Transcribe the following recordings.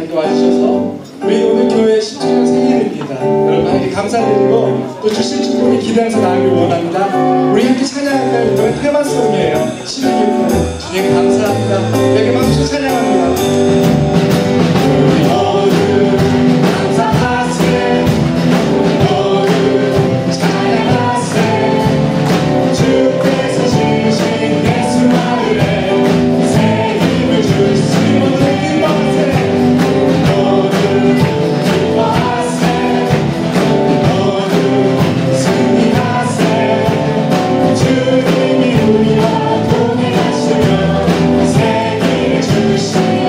이렇게 와주셔서 우리 오늘 교회 10주년 생일입니다. 여러분 함께 감사드리고 또 주실 축복이 기대하면서 나가길 원합니다. 우리 함께 찬양할 이번엔 테마송이에요. 12기 주님 감사합니다. 여기 막주 찬양합니다. 주님이 우리와 동행하시며 세계를 주시니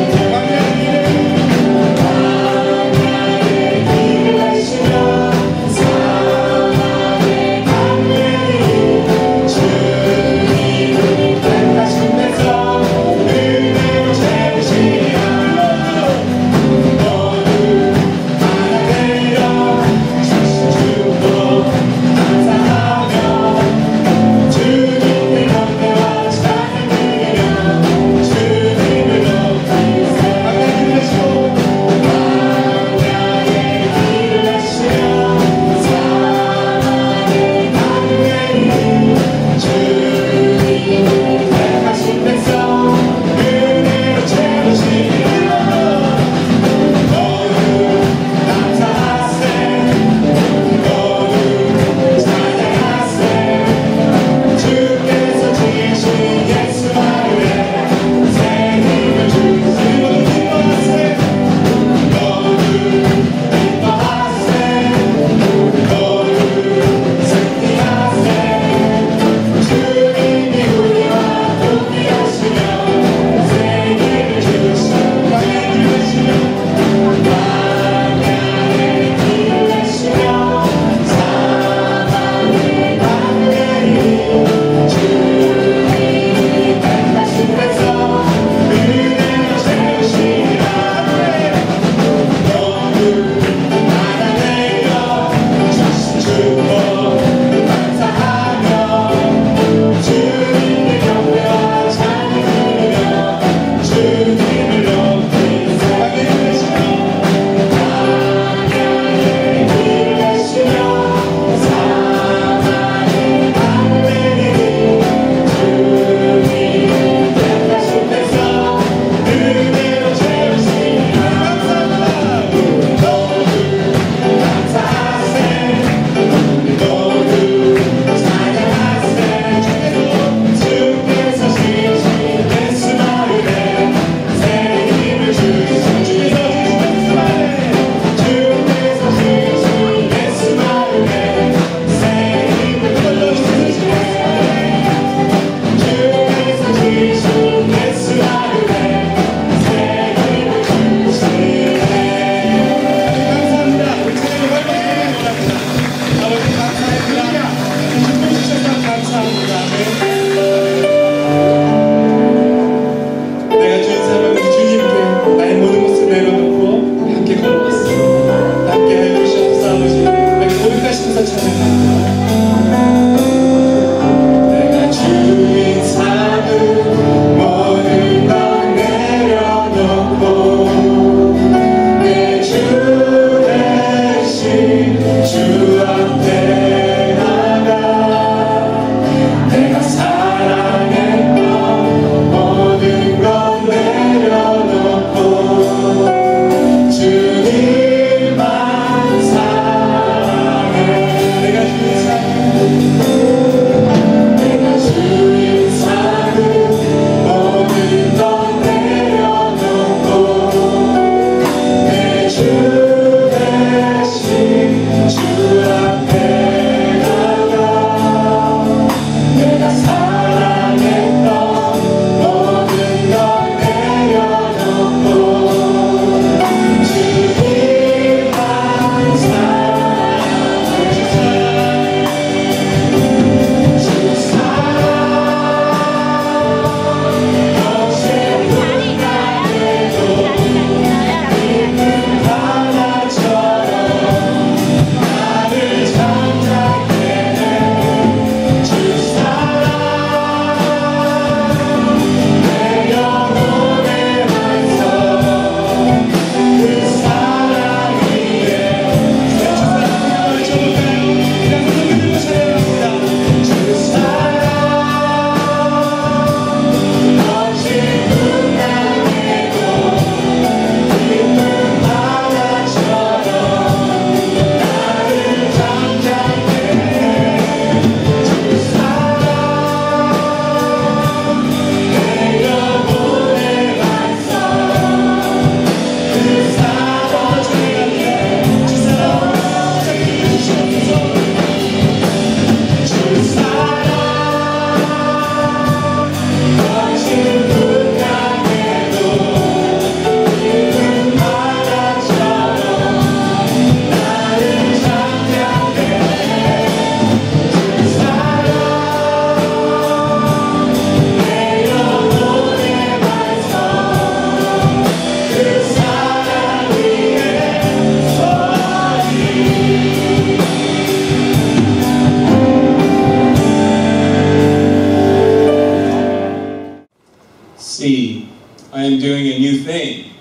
doing a new thing.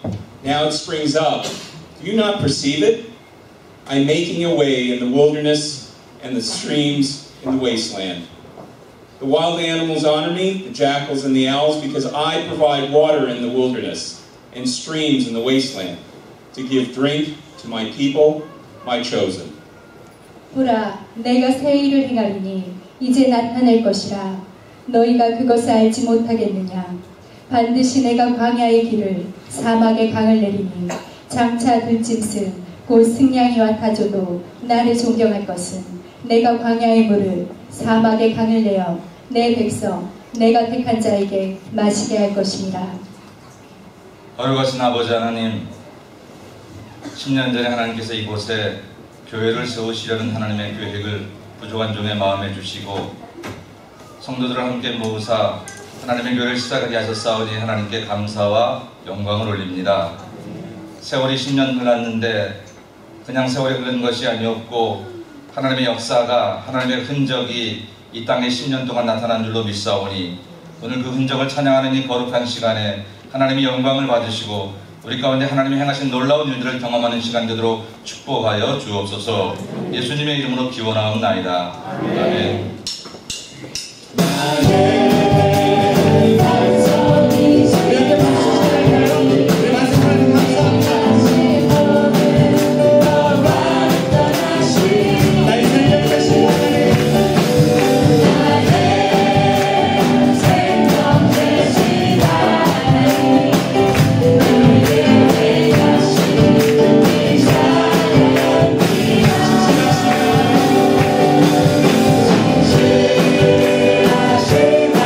Now it springs up. Do you not perceive it? I'm making a way in the wilderness and the streams in the wasteland. The wild animals honor me, the jackals and the owls, because I provide water in the wilderness and streams in the wasteland to give drink to my people, my chosen. 보라, 내가 새 일을 행하리니 이제 나타낼 것이라. 너희가 그것을 알지 못하겠느냐. 반드시 내가 광야의 길을 사막의 강을 내리니 장차 들짐승 곧 승냥이와 타조도 나를 존경할 것은 내가 광야의 물을 사막의 강을 내어 내 백성 내가 택한 자에게 마시게 할 것입니다. 거룩하신 아버지 하나님, 10년 전에 하나님께서 이곳에 교회를 세우시려는 하나님의 계획을 부족한 종의 마음에 주시고 성도들을 함께 모으사 하나님의 교회를 시작하게 하셨사오니 하나님께 감사와 영광을 올립니다. 세월이 10년 흘렀는데 그냥 세월이 흐른 것이 아니었고 하나님의 역사가, 하나님의 흔적이 이 땅에 10년 동안 나타난 줄로 믿사오니 오늘 그 흔적을 찬양하는 이 거룩한 시간에 하나님이 영광을 받으시고 우리 가운데 하나님이 행하신 놀라운 일들을 경험하는 시간 되도록 축복하여 주옵소서. 예수님의 이름으로 기원하옵나이다. 아멘. Say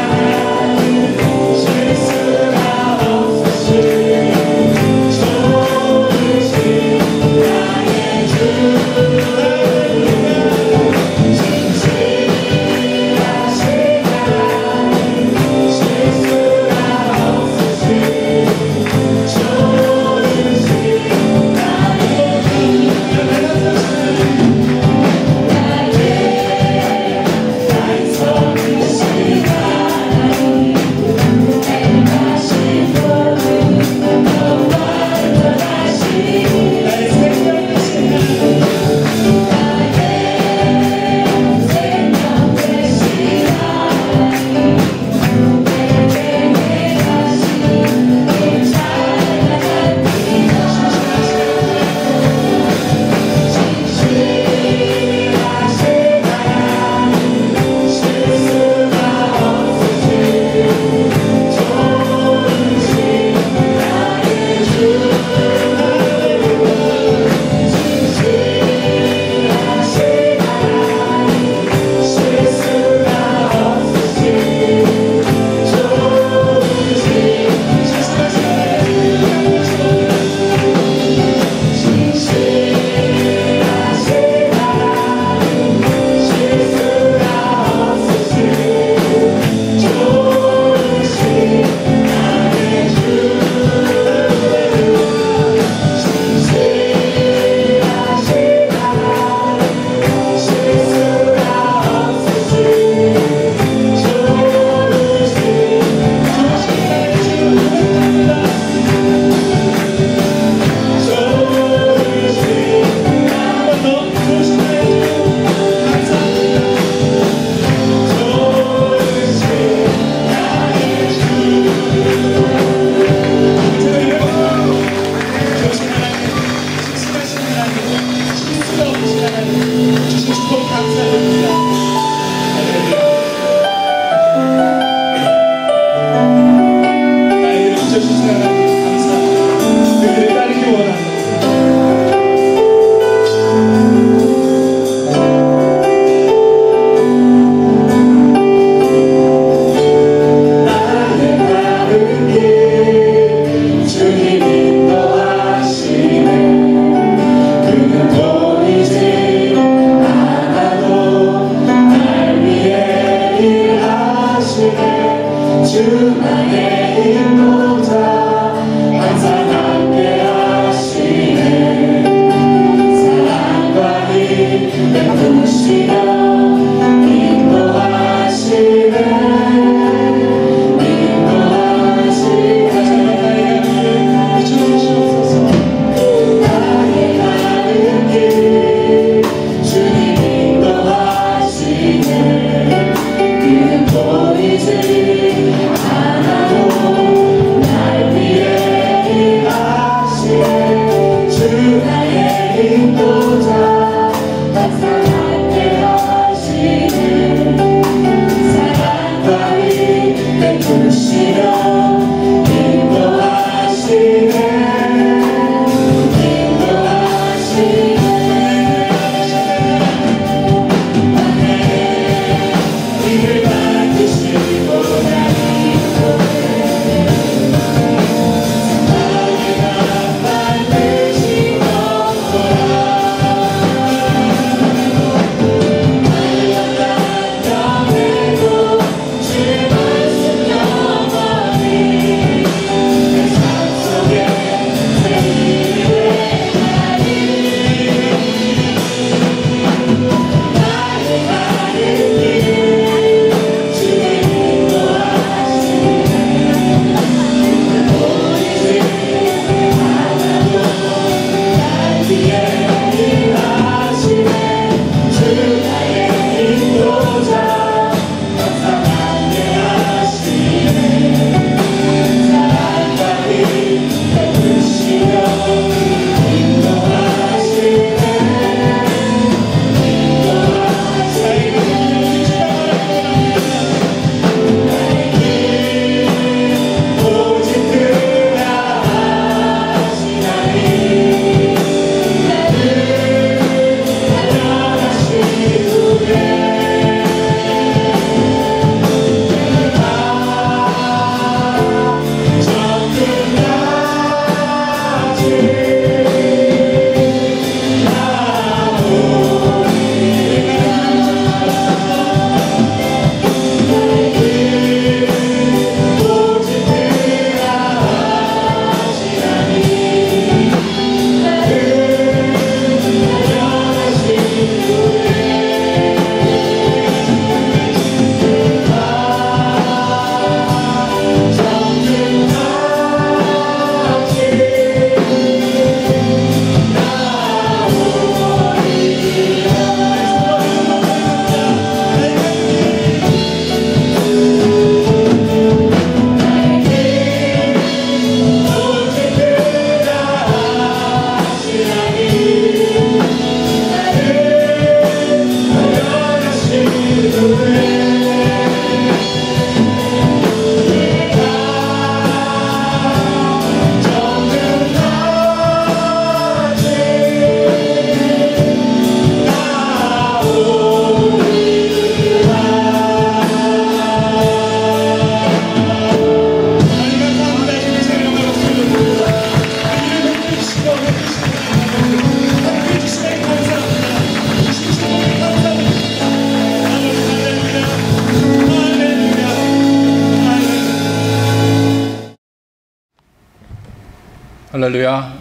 할렐루야.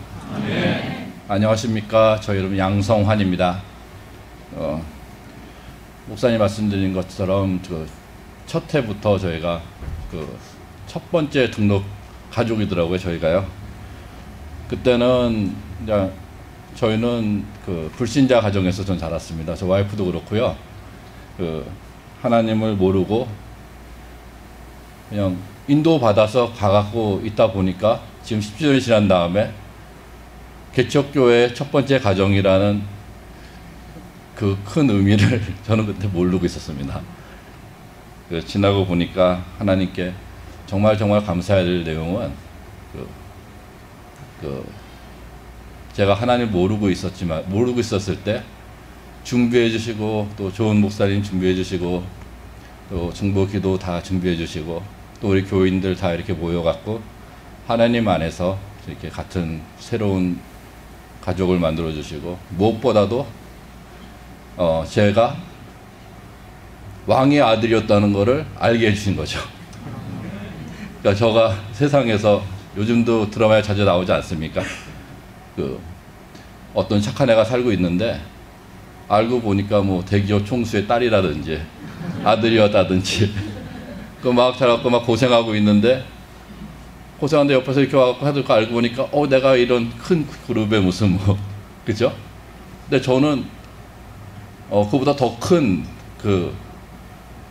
안녕하십니까. 저 이름 양성환입니다. 목사님 말씀드린 것처럼 첫 해부터 저희가 첫 번째 등록 가족이더라고요. 저희가요. 그때는 그냥 저희는 불신자 가정에서 전 자랐습니다. 저 와이프도 그렇고요. 하나님을 모르고 그냥 인도받아서 가갖고 있다 보니까 지금 10주년이 지난 다음에 개척교회의 첫 번째 가정이라는 그 큰 의미를 저는 그때 모르고 있었습니다. 지나고 보니까 하나님께 정말 감사해야 될 내용은 제가 하나님 모르고 있었을 때 준비해 주시고, 또 좋은 목사님 준비해 주시고, 또 중보 기도 다 준비해 주시고, 또 우리 교인들 다 이렇게 모여갖고 하나님 안에서 이렇게 같은 새로운 가족을 만들어 주시고, 무엇보다도 제가 왕의 아들이었다는 것을 알게 해주신 거죠. 그러니까 저가 세상에서 요즘도 드라마에 자주 나오지 않습니까? 어떤 착한 애가 살고 있는데 알고 보니까 뭐 대기업 총수의 딸이라든지 아들이었다든지 막 자라고 막 고생하고 있는데, 고생하는데 옆에서 이렇게 와갖고 하도 알고 보니까 내가 이런 큰 그룹의 무슨 그죠? 근데 저는 그보다 더 큰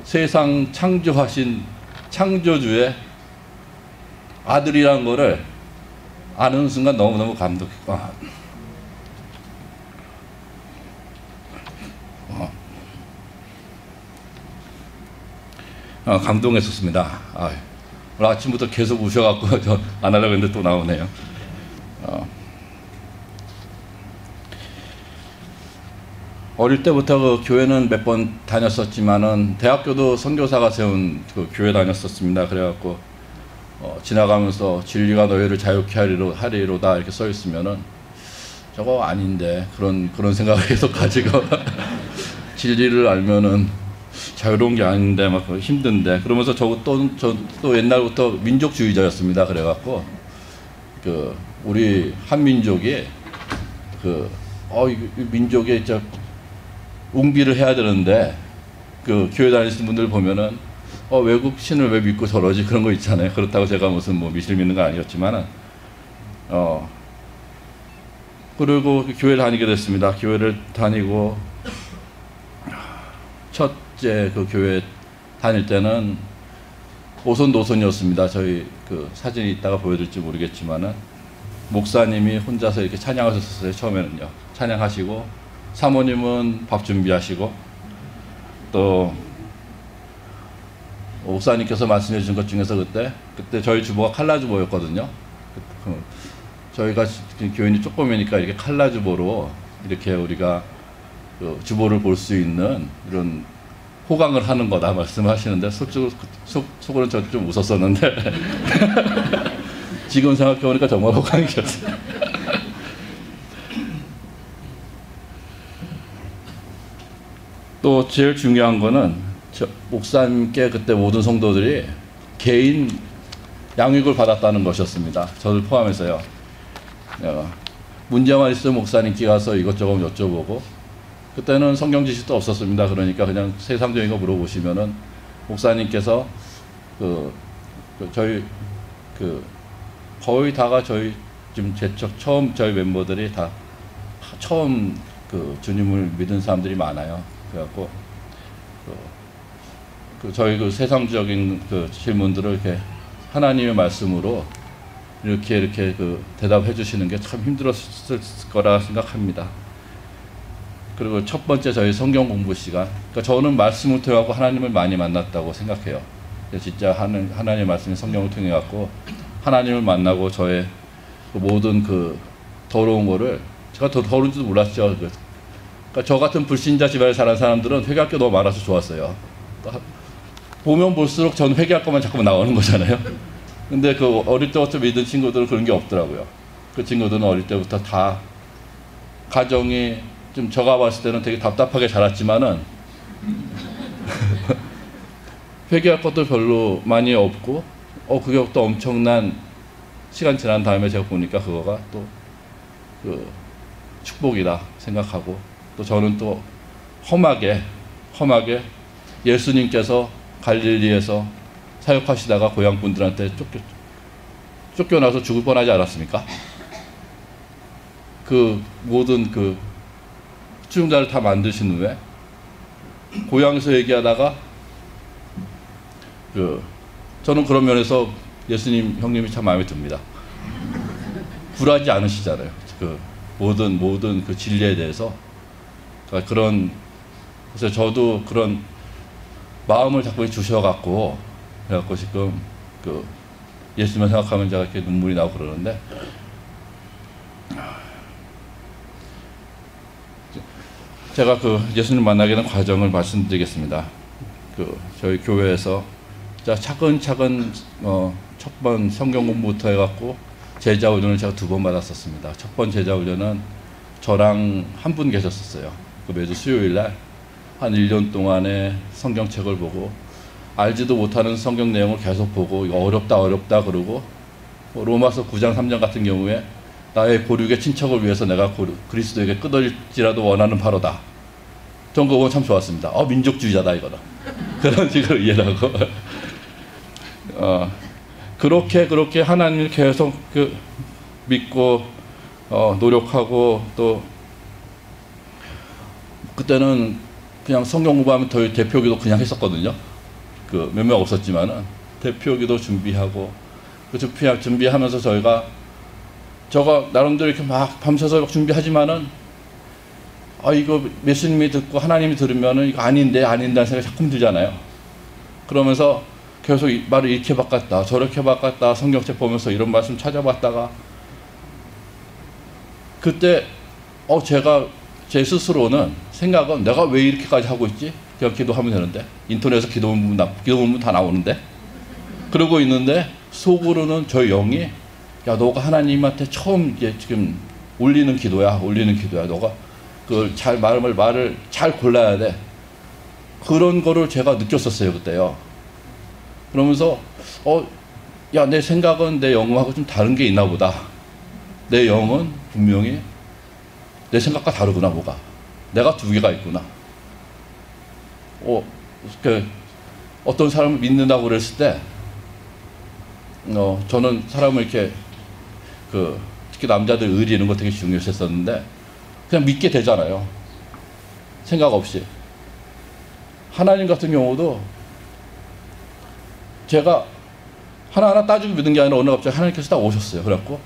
세상 창조하신 창조주의 아들이라는 거를 아는 순간 너무너무 감동했고, 감동했었습니다. 오늘 아침부터 계속 우셔갖고 저 안 하려고 했는데 또 나오네요. 어릴 때부터 교회는 몇 번 다녔었지만은 대학교도 선교사가 세운 교회 다녔었습니다. 그래갖고 지나가면서 진리가 너희를 자유케 하리로다 이렇게 써 있으면은 저거 아닌데 그런 생각을 계속 가지고 진리를 알면은 자유로운 게 아닌데 막 힘든데, 그러면서 또 옛날부터 민족주의자였습니다. 그래갖고 우리 한민족이 이 민족이 진짜 웅비를 해야 되는데 교회 다니시는 분들 보면은 외국 신을 왜 믿고 저러지, 그런 거 있잖아요. 그렇다고 제가 무슨 미실 믿는 거 아니었지만은 그리고 교회를 다니게 됐습니다. 교회를 다니고 첫째 교회 다닐 때는 오손도손이었습니다. 저희 사진이 이따가 보여드릴지 모르겠지만은 목사님이 혼자서 이렇게 찬양하셨어요. 처음에는요. 찬양하시고, 사모님은 밥 준비하시고, 또 목사님께서 말씀해 주신 것 중에서 그때 저희 주보가 칼라주보였거든요. 저희가 교인이 조금이니까 이렇게 칼라주보로 이렇게 우리가 주보를 볼 수 있는 이런 호강을 하는 거다 말씀하시는데, 속으로는 저 좀 웃었었는데 지금 생각해보니까 정말 호강이었어요. 또 제일 중요한 거는 목사님께 그때 모든 성도들이 개인 양육을 받았다는 것이었습니다. 저를 포함해서요. 문제만 있으면 목사님께 가서 이것저것 여쭤보고, 그때는 성경 지식도 없었습니다. 그러니까 그냥 세상적인 거 물어보시면은 목사님께서 저희 거의 다가 저희 지금 처음 저희 멤버들이 다 처음 주님을 믿은 사람들이 많아요. 그래갖고 저희 세상적인 질문들을 이렇게 하나님의 말씀으로 이렇게 대답해 주시는 게 참 힘들었을 거라 생각합니다. 그리고 첫 번째 저희 성경 공부 시간, 그러니까 저는 말씀을 통해 갖고 하나님을 많이 만났다고 생각해요. 진짜 하나님의 말씀이 성경을 통해 갖고 하나님을 만나고 저의 모든 더러운 거를, 제가 더 더러운 줄도 몰랐죠. 그러니까 저 같은 불신자 집안에 자란 사람들은 회개할 게 너무 많아서 좋았어요. 보면 볼수록 저는 회개할 것만 자꾸만 나오는 거잖아요. 근데 어릴 때부터 믿은 친구들은 그런 게 없더라고요. 그 친구들은 어릴 때부터 다 가정이 좀 저가 봤을 때는 되게 답답하게 자랐지만은 회개할 것도 별로 많이 없고, 그게 또 엄청난 시간 지난 다음에 제가 보니까 그거가 또 그 축복이다 생각하고, 또 저는 또 험하게 예수님께서 갈릴리에서 사역하시다가 고향 분들한테 쫓겨나서 죽을 뻔하지 않았습니까? 그 모든 그 수중자를 다 만드신 후에 고향에서 얘기하다가 저는 그런 면에서 예수님 형님이 참 마음에 듭니다. 굴하지 않으시잖아요. 그 모든 그 진리에 대해서. 그러니까 그래서 저도 그런 마음을 자꾸 주셔갖고, 그래갖고 지금 그 예수님을 생각하면 제가 이렇게 눈물이 나고 그러는데, 제가 그 예수님 만나게 된 과정을 말씀드리겠습니다. 저희 교회에서 차근차근 첫 번 성경 공부부터 해갖고 제자 훈련을 제가 2번 받았었습니다. 첫 번 제자 훈련은 저랑 한 분 계셨었어요. 매주 수요일날 한 1년 동안의 성경책을 보고, 알지도 못하는 성경 내용을 계속 보고, 이거 어렵다 그러고, 로마서 9장 3장 같은 경우에 나의 고륙의 친척을 위해서 내가 그리스도에게 끊어질지라도 원하는 바로다. 전 그거 참 좋았습니다. 민족주의자다 이거는. 그런 식으로 이해하고 그렇게 하나님을 계속 믿고 노력하고, 또 그때는 그냥 성경 공부하면 더 대표기도 그냥 했었거든요. 몇 명 없었지만은 대표기도 준비하고, 준비하면서 저가 나름대로 이렇게 막 밤새서 막 준비하지만은 이거 예수님이 듣고 하나님이 들으면은 이거 아닌데 하는 생각이 자꾸 들잖아요. 그러면서 계속 말을 이렇게 바꿨다 저렇게 바꿨다, 성경책 보면서 이런 말씀 찾아봤다가, 그때 제가 제 스스로는 생각은 내가 왜 이렇게까지 하고 있지? 그냥 기도하면 되는데, 인터넷에서 기도문문 다 나오는데, 그러고 있는데 속으로는 저 영이, 야 너가 하나님한테 처음 지금 올리는 기도야. 너가 그걸 말을 잘 골라야 돼. 그런 거를 제가 느꼈었어요 그때요. 그러면서 야 내 생각은 내 영하고 좀 다른 게 있나 보다. 내 영은 분명히 내 생각과 다르구나. 뭐가 내가 2개가 있구나. 어떤 사람을 믿는다고 그랬을 때 저는 사람을 이렇게 특히 남자들 의리 이런 거 되게 중요했었는데, 그냥 믿게 되잖아요. 생각 없이. 하나님 같은 경우도 제가 하나하나 따지고 믿는 게 아니라 어느 날 갑자기 하나님께서 딱 오셨어요. 그래갖고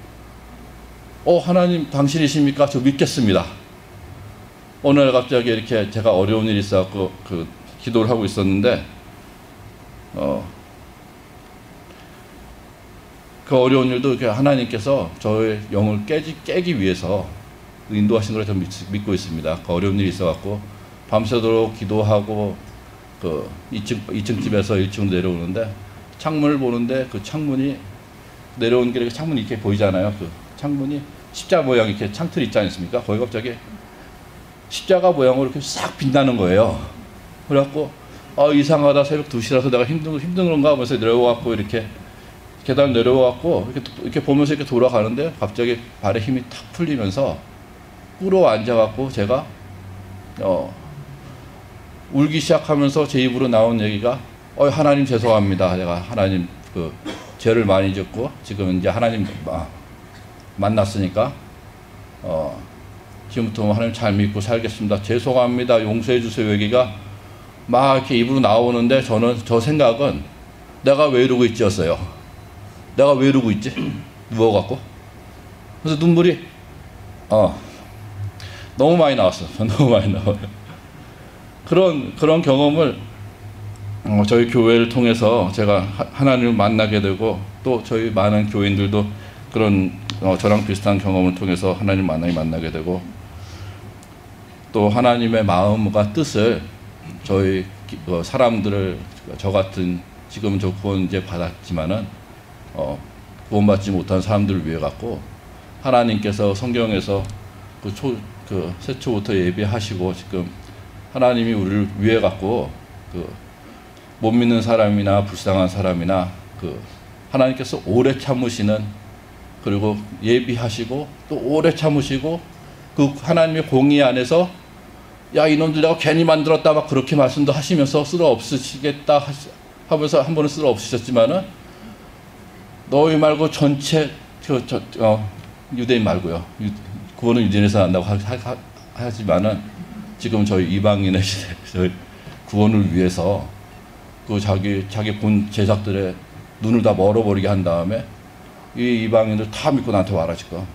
하나님 당신이십니까? 저 믿겠습니다. 어느 날 갑자기 이렇게 제가 어려운 일이 있어갖고 기도를 하고 있었는데, 그 어려운 일도 이렇게 하나님께서 저의 영을 깨기 위해서 인도하신 걸 저는 믿고 있습니다. 그 어려운 일이 있어갖고 밤새도록 기도하고 2층 집에서 1층으로 내려오는데, 창문을 보는데 그 창문이 내려오는 길에 창문이 이렇게 보이잖아요. 그 창문이 십자가 모양 이렇게 창틀이 있지 않습니까? 거기 갑자기 십자가 모양으로 이렇게 싹 빛나는 거예요. 그래갖고 이상하다, 새벽 2시라서 내가 힘든 건가 하면서 내려와갖고 이렇게 계단 내려와갖고 이렇게 보면서 이렇게 돌아가는데, 갑자기 발에 힘이 탁 풀리면서 꿇어 앉아갖고 제가 울기 시작하면서 제 입으로 나온 얘기가 하나님 죄송합니다. 내가 하나님 죄를 많이 짓고 지금 이제 하나님 만났으니까 지금부터 하나님 잘 믿고 살겠습니다. 죄송합니다. 용서해 주세요. 얘기가 막 이렇게 입으로 나오는데, 저 생각은 내가 왜 이러고 있지였어요. 내가 왜 이러고 있지? 누워갖고. 그래서 눈물이 너무 많이 나왔어. 너무 많이 나와요. 그런 경험을 저희 교회를 통해서 제가 하나님을 만나게 되고, 또 저희 많은 교인들도 그런 저랑 비슷한 경험을 통해서 하나님 만나게 되고, 또 하나님의 마음과 뜻을 저희 사람들을, 저 같은 지금 저 구원 이제 받았지만은 구원받지 못한 사람들을 위해 갖고 하나님께서 성경에서 세초부터 예비하시고, 지금 하나님이 우리를 위해 갖고 못 믿는 사람이나 불쌍한 사람이나 하나님께서 오래 참으시는 그리고 예비하시고 또 오래 참으시고 그 하나님의 공의 안에서 야 이놈들 내가 괜히 만들었다 막 그렇게 말씀도 하시면서 쓸어 없으시겠다 하면서 한 번은 쓸어 없으셨지만은 너희 말고 전체 유대인 말고요. 구원은 유대인에서 난다고 하지만은 지금 저희 이방인의 시대 저희 구원을 위해서 그 자기 본 제작들의 눈을 다 멀어버리게 한 다음에 이 이방인들 다 믿고 나한테 와라 지금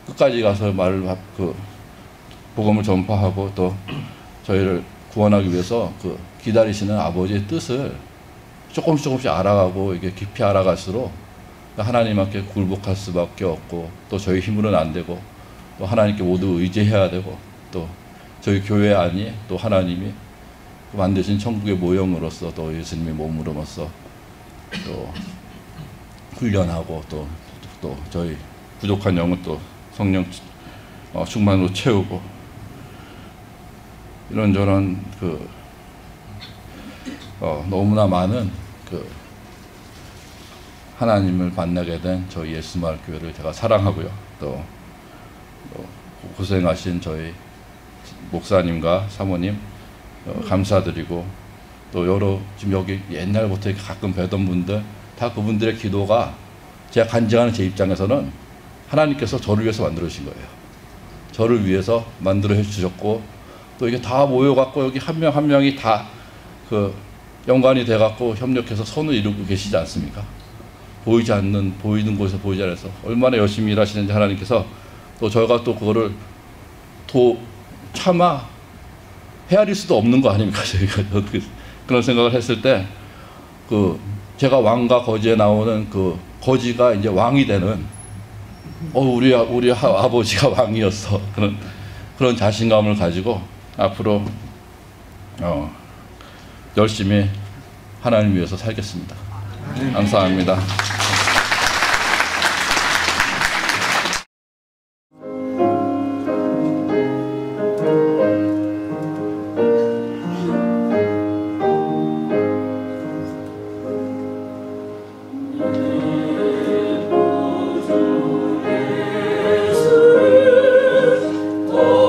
끝까지 가서 복음을 전파하고 또 저희를 구원하기 위해서 그 기다리시는 아버지의 뜻을 조금씩 알아가고 이게 깊이 알아갈수록 하나님께 굴복할 수밖에 없고 또 저희 힘으로는 안 되고 또 하나님께 모두 의지해야 되고 또 저희 교회 안이 또 하나님이 만드신 천국의 모형으로서 또 예수님의 몸으로서 또 훈련하고 또 저희 부족한 영은 또 성령 충만으로 채우고 이런저런 너무나 많은 하나님을 만나게 된 저희 예수마을 교회를 제가 사랑하고요. 또 고생하신 저희 목사님과 사모님 감사드리고 또 여러 지금 여기 옛날부터 가끔 뵈던 분들 다 그분들의 기도가 제가 간증하는 제 입장에서는 하나님께서 저를 위해서 만들어 주신 거예요. 저를 위해서 만들어 주셨고 또 이게 다 모여갖고 여기 한 명 한 명이 다 연관이 돼갖고 협력해서 선을 이루고 계시지 않습니까? 보이는 곳에서 보이지 않아서 얼마나 열심히 일하시는지 하나님께서 또 저희가 또 그거를 차마 헤아릴 수도 없는 거 아닙니까? 저희가 그런 생각을 했을 때 제가 왕과 거지에 나오는 거지가 이제 왕이 되는 우리 아버지가 왕이었어 그런 자신감을 가지고 앞으로 열심히 하나님 위해서 살겠습니다. 감사합니다. Oh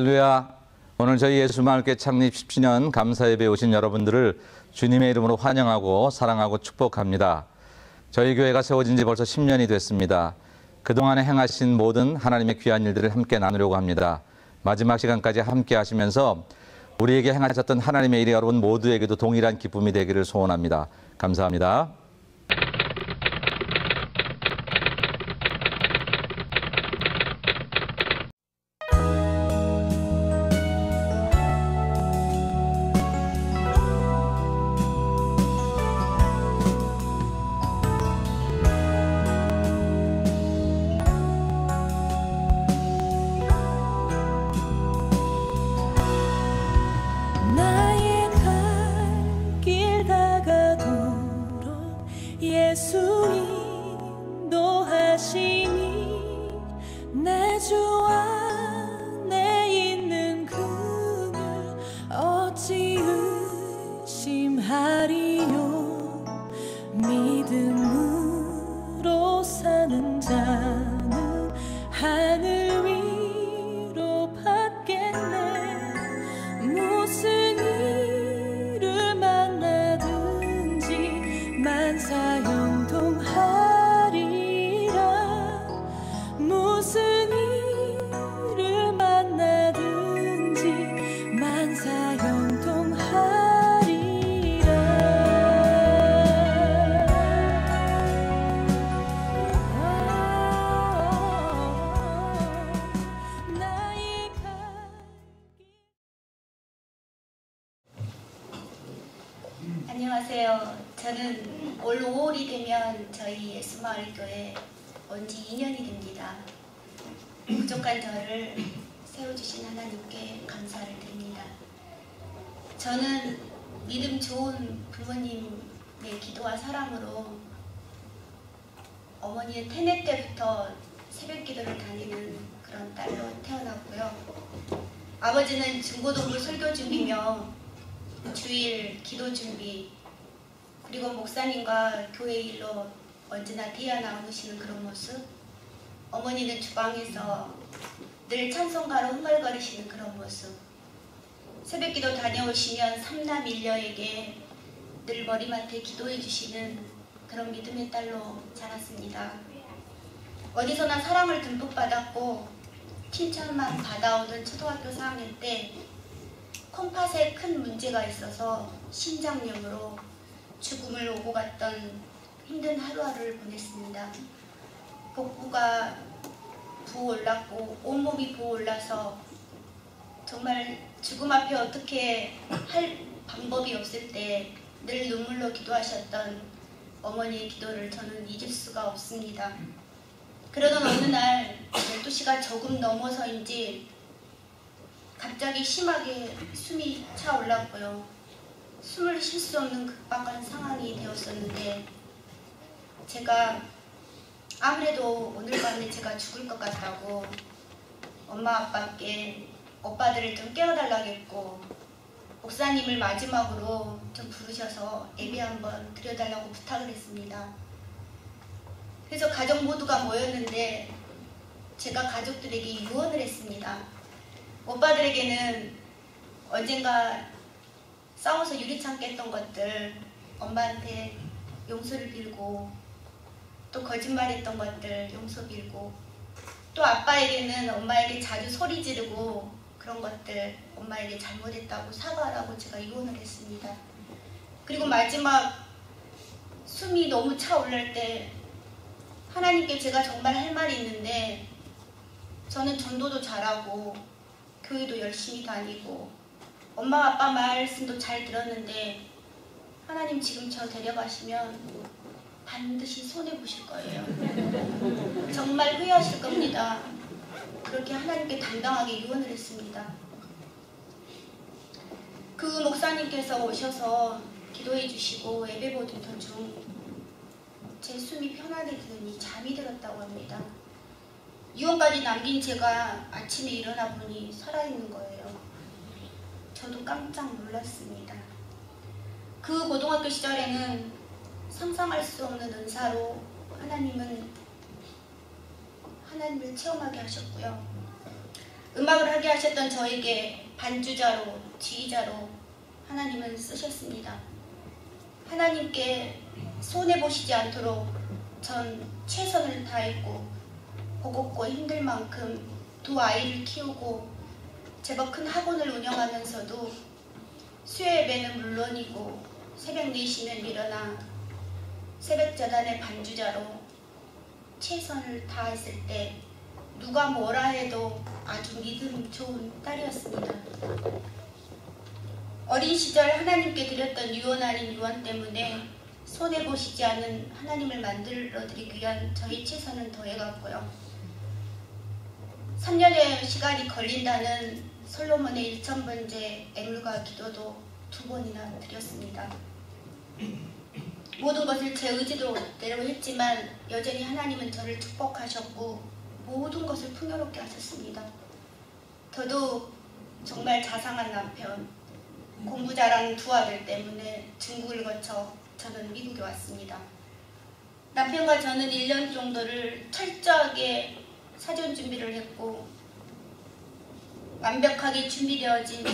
할렐루야. 오늘 저희 예수마을교회 창립 17년 감사예배에 오신 여러분들을 주님의 이름으로 환영하고 사랑하고 축복합니다. 저희 교회가 세워진 지 벌써 10년이 됐습니다. 그동안에 행하신 모든 하나님의 귀한 일들을 함께 나누려고 합니다. 마지막 시간까지 함께 하시면서 우리에게 행하셨던 하나님의 일이 여러분 모두에게도 동일한 기쁨이 되기를 소원합니다. 감사합니다. 예수 인도하시니 내 주 안에 있는 그를 어찌 의심하리요. 믿음으로 사는 자는 하늘 위로 받겠네. 무슨 일을 만나든지 만사형통하리라. 무슨 일을 만나든지 만사형통하리라. 나의 안녕하세요. 저는 올 5월이 되면 저희 예수마을교회 온 지 2년이 됩니다. 부족한 저를 세워주신 하나님께 감사를 드립니다. 저는 믿음 좋은 부모님의 기도와 사랑으로 어머니의 태네 때부터 새벽 기도를 다니는 그런 딸로 태어났고요. 아버지는 중고등부 설교 중이며 주일 기도 준비 그리고 목사님과 교회 일로 언제나 뛰어나오시는 그런 모습, 어머니는 주방에서 늘 찬송가로 흥얼거리시는 그런 모습, 새벽기도 다녀오시면 삼남 일녀에게 늘 머리맡에 기도해 주시는 그런 믿음의 딸로 자랐습니다. 어디서나 사랑을 듬뿍 받았고 칭찬만 받아오던 초등학교 4학년 때 콩팥에 큰 문제가 있어서 심장염으로 죽음을 오고 갔던 힘든 하루하루를 보냈습니다. 복부가 부어올랐고 온몸이 부어올라서 정말 죽음 앞에 어떻게 할 방법이 없을 때 늘 눈물로 기도하셨던 어머니의 기도를 저는 잊을 수가 없습니다. 그러던 어느 날 12시가 조금 넘어서인지 갑자기 심하게 숨이 차올랐고요. 숨을 쉴 수 없는 급박한 상황이 되었었는데 제가 아무래도 오늘 밤에 제가 죽을 것 같다고 엄마 아빠께 오빠들을 좀 깨워달라겠고 목사님을 마지막으로 좀 부르셔서 예배 한번 드려달라고 부탁을 했습니다. 그래서 가족 모두가 모였는데 제가 가족들에게 유언을 했습니다. 오빠들에게는 언젠가 싸워서 유리창 깼던 것들 엄마한테 용서를 빌고 또 거짓말했던 것들 용서 빌고 또 아빠에게는 엄마에게 자주 소리 지르고 그런 것들 엄마에게 잘못했다고 사과하라고 제가 유언을 했습니다. 그리고 마지막 숨이 너무 차올랄 때 하나님께 제가 정말 할 말이 있는데 저는 전도도 잘하고 교회도 열심히 다니고 엄마 아빠 말씀도 잘 들었는데 하나님 지금 저 데려가시면 반드시 손해보실 거예요. 정말 후회하실 겁니다. 그렇게 하나님께 당당하게 유언을 했습니다. 그 목사님께서 오셔서 기도해 주시고 예배 보던 도중 제 숨이 편하게 드니 잠이 들었다고 합니다. 유언까지 남긴 제가 아침에 일어나 보니 살아있는 거예요. 저도 깜짝 놀랐습니다. 그 고등학교 시절에는 상상할 수 없는 은사로 하나님을 체험하게 하셨고요. 음악을 하게 하셨던 저에게 반주자로, 지휘자로 하나님은 쓰셨습니다. 하나님께 손해보시지 않도록 전 최선을 다했고 버겁고 힘들 만큼 두 아이를 키우고 제법 큰 학원을 운영하면서도 수요 예배는 물론이고 새벽 4시면 일어나 새벽 전환의 반주자로 최선을 다했을 때 누가 뭐라 해도 아주 믿음 좋은 딸이었습니다. 어린 시절 하나님께 드렸던 유언 아닌 유언 때문에 손해보시지 않는 하나님을 만들어드리기 위한 저희 최선은 더해갔고요. 3년의 시간이 걸린다는 솔로몬의 1000번째 애물과 기도도 2번이나 드렸습니다. 모든 것을 제 의지대로 했지만 여전히 하나님은 저를 축복하셨고 모든 것을 풍요롭게 하셨습니다. 저도 정말 자상한 남편, 공부 잘하는 두 아들 때문에 중국을 거쳐 저는 미국에 왔습니다. 남편과 저는 1년 정도를 철저하게 사전 준비를 했고 완벽하게 준비되어진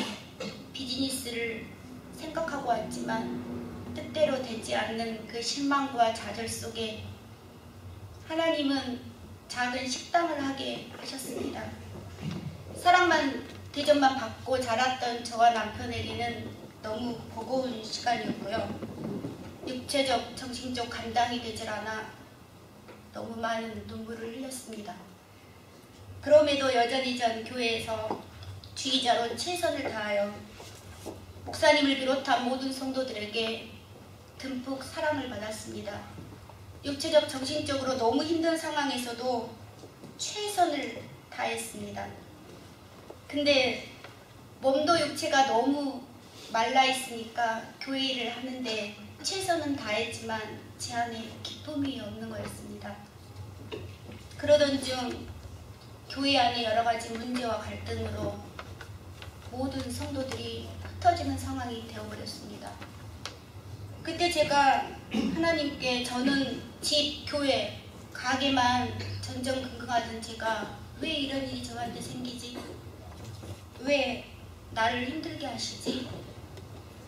비즈니스를 생각하고 왔지만 뜻대로 되지 않는 그 실망과 좌절 속에 하나님은 작은 식당을 하게 하셨습니다. 사랑만 대접만 받고 자랐던 저와 남편에게는 너무 버거운 시간이었고요. 육체적, 정신적 감당이 되질 않아 너무 많은 눈물을 흘렸습니다. 그럼에도 여전히 전 교회에서 주의자로 최선을 다하여 목사님을 비롯한 모든 성도들에게 듬뿍 사랑을 받았습니다. 육체적, 정신적으로 너무 힘든 상황에서도 최선을 다했습니다. 근데 몸도 육체가 너무 말라 있으니까 교회 일을 하는데 최선은 다했지만 제 안에 기쁨이 없는 거였습니다. 그러던 중 교회 안에 여러 가지 문제와 갈등으로 모든 성도들이 흩어지는 상황이 되어버렸습니다. 그때 제가 하나님께 저는 집, 교회, 가게만 전전긍긍하던 제가 왜 이런 일이 저한테 생기지? 왜 나를 힘들게 하시지?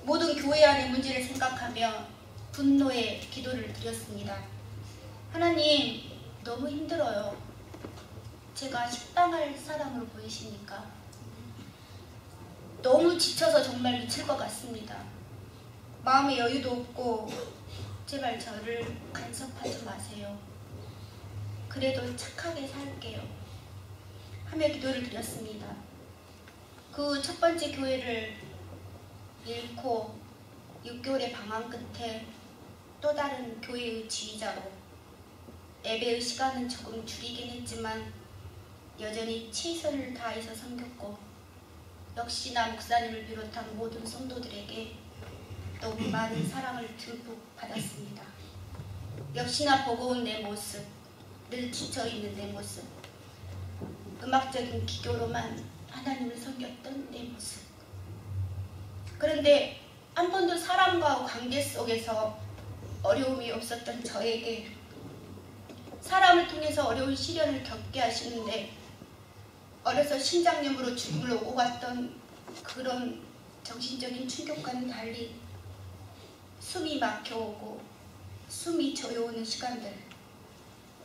모든 교회 안의 문제를 생각하며 분노의 기도를 드렸습니다. 하나님, 너무 힘들어요. 제가 식당할 사람으로 보이시니까 너무 지쳐서 정말 미칠 것 같습니다. 마음의 여유도 없고 제발 저를 간섭하지 마세요. 그래도 착하게 살게요. 하며 기도를 드렸습니다. 그 첫 번째 교회를 잃고 6개월의 방황 끝에 또 다른 교회의 지휘자로 예배의 시간은 조금 줄이긴 했지만 여전히 최선을 다해서 섬겼고 역시나 목사님을 비롯한 모든 성도들에게 너무 많은 사랑을 듬뿍 받았습니다. 역시나 버거운 내 모습, 늘 지쳐있는 내 모습, 음악적인 기교로만 하나님을 섬겼던 내 모습. 그런데 한 번도 사람과 관계 속에서 어려움이 없었던 저에게 사람을 통해서 어려운 시련을 겪게 하시는데 어려서 심장염으로 죽음을 오고 갔던 그런 정신적인 충격과는 달리 숨이 막혀오고 숨이 저려오는 시간들,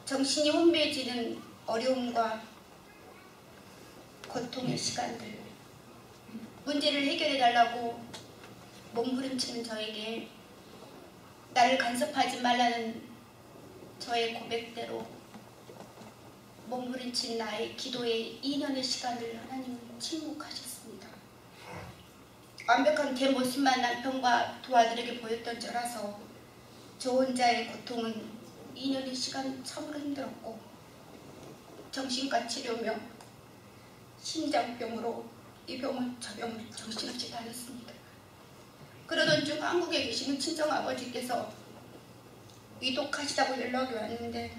정신이 혼미해지는 어려움과 고통의 시간들, 문제를 해결해달라고 몸부림치는 저에게 나를 간섭하지 말라는 저의 고백대로 몸부림친 나의 기도의 2년의 시간을 하나님은 침묵하셨습니다. 완벽한 제 모습만 남편과 두 아들에게 보였던 저라서 저 혼자의 고통은 2년의 시간 참으로 힘들었고 정신과 치료며 심장병으로 이 병을 저 병을 정신없이 다녔습니다. 그러던 중 한국에 계시는 친정아버지께서 위독하시다고 연락이 왔는데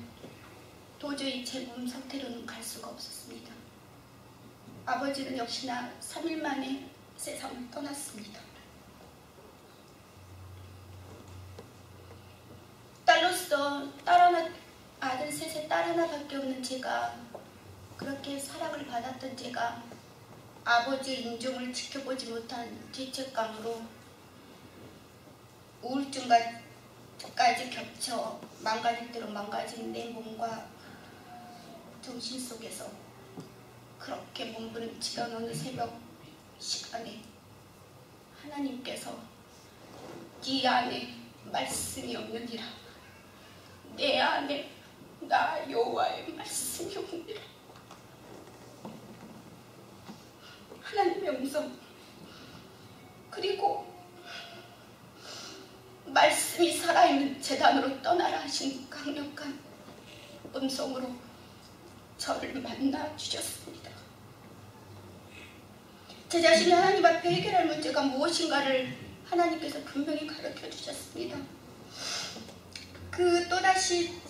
도저히 제 몸 상태로는 갈 수가 없었습니다. 아버지는 역시나 3일 만에 세상을 떠났습니다. 딸로서 아들 셋에 딸 하나밖에 없는 제가, 그렇게 사랑을 받았던 제가 아버지의 인종을 지켜보지 못한 죄책감으로 우울증까지 겹쳐 망가질 대로 망가진 내 몸과 정신 속에서 그렇게 몸부림치던 어느 새벽 시간에 하나님께서 네 안에 말씀이 없느니라, 내 안에 나 여호와의 말씀이 없느니라. 하나님의 음성, 그리고 말씀이 살아있는 제단으로 떠나라 하신 강력한 음성으로 저를 만나 주셨습니다. 제 자신이 하나님 앞에 해결할 문제가 무엇인가를 하나님께서 분명히 가르쳐 주셨습니다. 또다시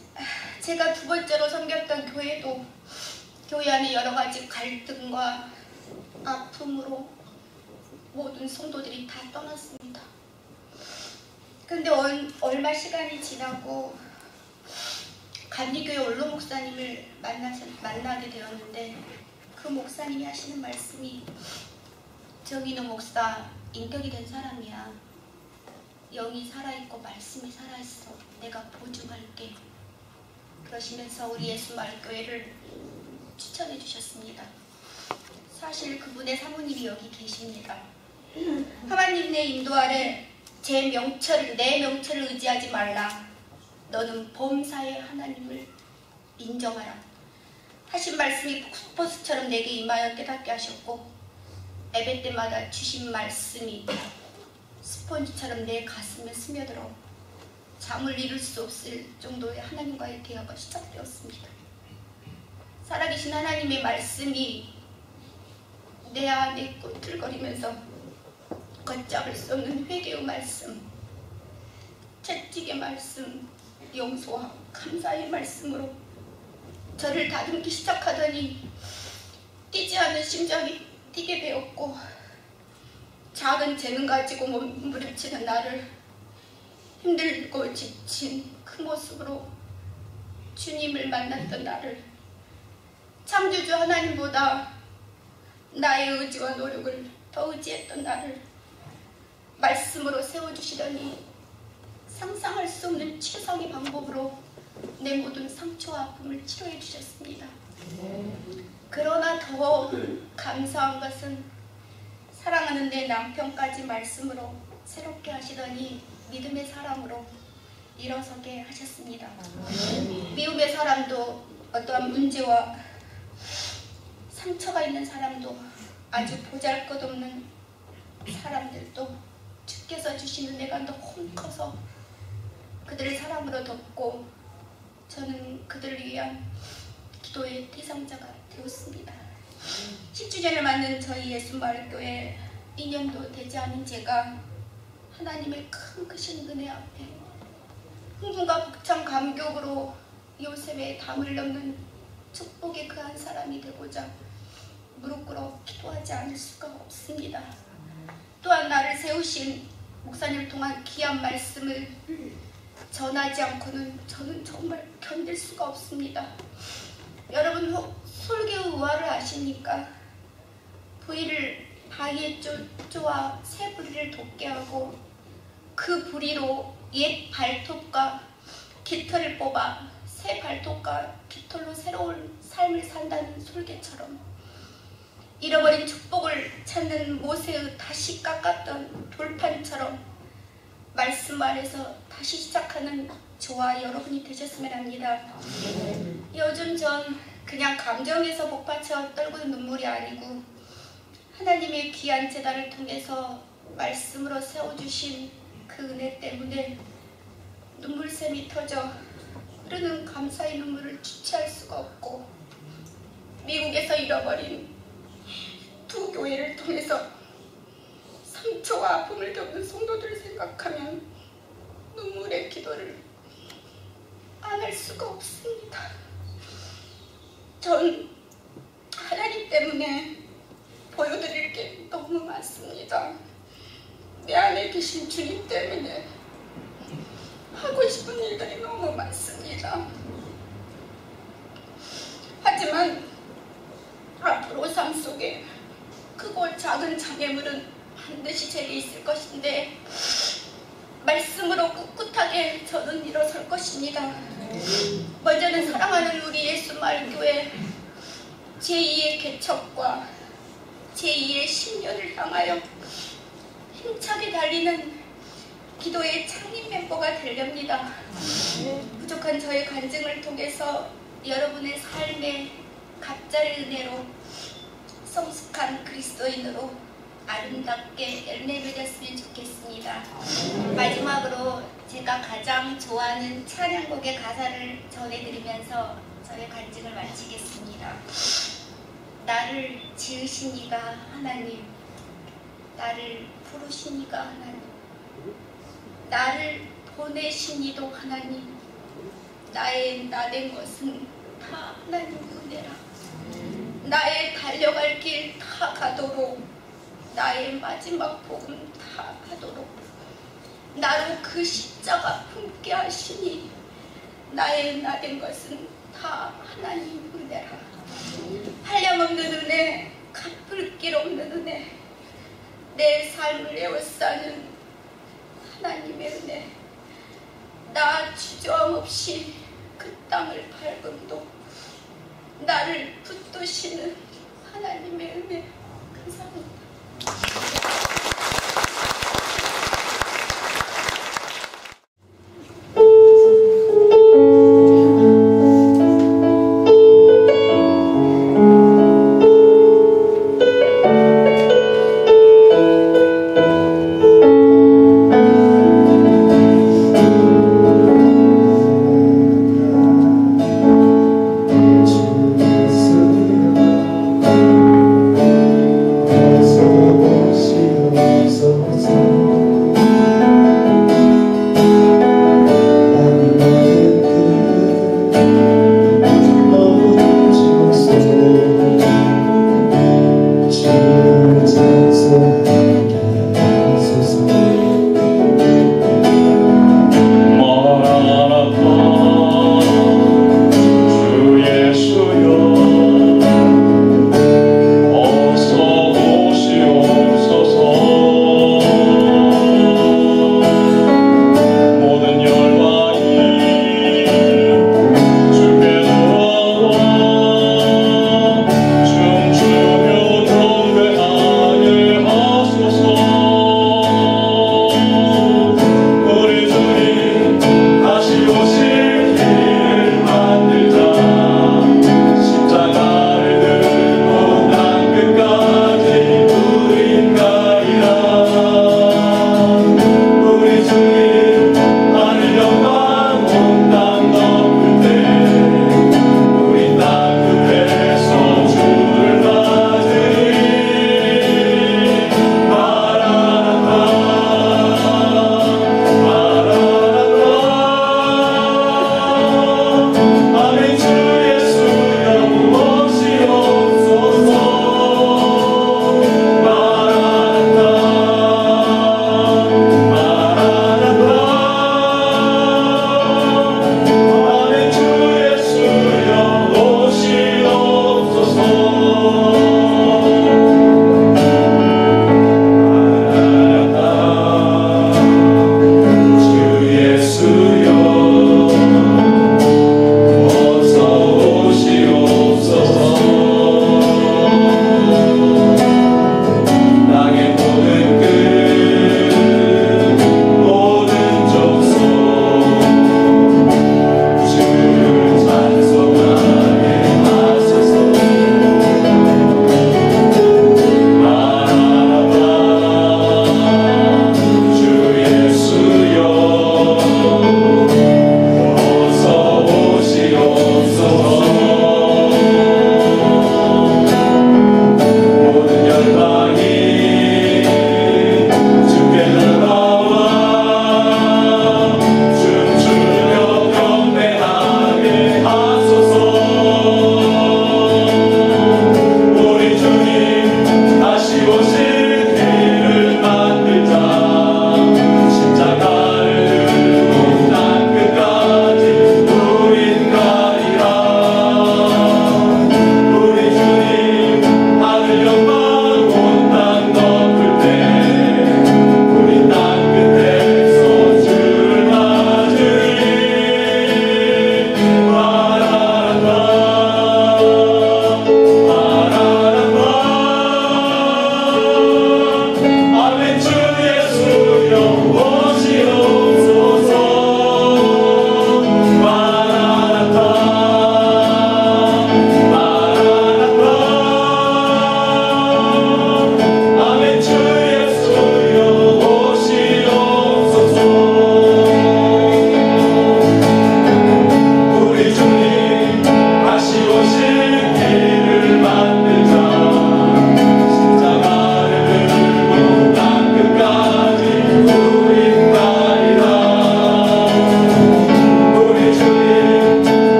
제가 두 번째로 섬겼던 교회도 교회 안에 여러 가지 갈등과 아픔으로 모든 성도들이 다 떠났습니다. 근데 얼마 시간이 지나고 감리교회 원로 목사님을 만나게 되었는데, 그 목사님이 하시는 말씀이, 정인호 목사 인격이 된 사람이야. 영이 살아있고 말씀이 살아있어. 내가 보증할게. 그러시면서 우리 예수마을교회를 추천해 주셨습니다. 사실 그분의 사모님이 여기 계십니다. 하나님의 인도 아래 내 명철을 의지하지 말라. 너는 범사의 하나님을 인정하라 하신 말씀이 폭포수처럼 내게 임하여 깨닫게 하셨고, 예배 때마다 주신 말씀이 스펀지처럼 내 가슴에 스며들어 잠을 이룰 수 없을 정도의 하나님과의 대화가 시작되었습니다. 살아계신 하나님의 말씀이 내 안에 꿈틀거리면서 걷잡을 수 없는 회개의 말씀, 채찍의 말씀, 용서와 감사의 말씀으로 저를 다듬기 시작하더니 뛰지 않는 심장이 뛰게 되었고, 작은 재능 가지고 몸부림치는 나를 힘들고 지친 그 모습으로 주님을 만났던 나를, 창조주 하나님보다 나의 의지와 노력을 더 의지했던 나를 말씀으로 세워주시더니 상상할 수 없는 최상의 방법으로 내 모든 상처와 아픔을 치료해 주셨습니다. 그러나 더 감사한 것은 사랑하는 내 남편까지 말씀으로 새롭게 하시더니 믿음의 사람으로 일어서게 하셨습니다. 미움의 사람도, 어떠한 문제와 상처가 있는 사람도, 아주 보잘것없는 사람들도 주께서 주시는 내가 너무 커서 그들을 사랑으로 덮고 저는 그들을 위한 기도의 대상자가 되었습니다. 10주년을 맞는 저희 예수마을교회 2년도 되지 않은 제가 하나님의 큰 크신 은혜 앞에 흥분과 벅찬 감격으로 요셉의 담을 넘는 축복의 그 한 사람이 되고자 무릎 꿇어 기도하지 않을 수가 없습니다. 또한 나를 세우신 목사님을 통한 귀한 말씀을 전하지 않고는 저는 정말 견딜 수가 없습니다. 여러분 솔개의 우화를 아십니까? 바위에 쪼아 새 부리를 돋게 하고 그 부리로 옛 발톱과 깃털을 뽑아 새 발톱과 깃털로 새로운 삶을 산다는 솔개처럼, 잃어버린 축복을 찾는 모세의 다시 깎았던 돌판처럼 말씀 아래서 다시 시작하는 저와 여러분이 되셨으면 합니다. 요즘 전 그냥 감정에서 복받쳐 떨구는 눈물이 아니고 하나님의 귀한 제단을 통해서 말씀으로 세워주신 그 은혜 때문에 눈물샘이 터져 흐르는 감사의 눈물을 주체할 수가 없고, 미국에서 잃어버린 두 교회를 통해서 상처와 아픔을 겪는 성도들을 생각하면 눈물의 기도를 안 할 수가 없습니다. 전 하나님 때문에 보여드릴 게 너무 많습니다. 내 안에 계신 주님 때문에 하고 싶은 일들이 너무 많습니다. 하지만 앞으로 삶 속에 그 크고 작은 장애물은 반드시 제게 있을 것인데 말씀으로 꿋꿋하게 저는 일어설 것입니다. 먼저는 사랑하는 우리 예수마을교회 제2의 개척과 제2의 10년을 향하여 힘차게 달리는 기도의 창립 멤버가 되렵니다. 부족한 저의 간증을 통해서 여러분의 삶에 갑자의 은혜로 성숙한 그리스도인으로 아름답게 열매 맺었으면 좋겠습니다. 마지막으로 제가 가장 좋아하는 찬양곡의 가사를 전해드리면서 저의 간증을 마치겠습니다. 나를 지으신 이가 하나님, 나를 부르신 이가 하나님, 나를 보내신 이도 하나님, 나의 나된 것은 다 하나님 은혜라. 나의 달려갈 길 다 가도록, 나의 마지막 복음 다 하도록 나로 그 십자가 품게 하시니 나의 나된 것은 다 하나님 은혜라. 한량없는 은혜, 갚을 길 없는 은혜, 내 삶을 에워싸는 하나님의 은혜, 나 주저함 없이 그 땅을 밟음도 나를 붙드시는 하나님의 은혜 감사합니다. 주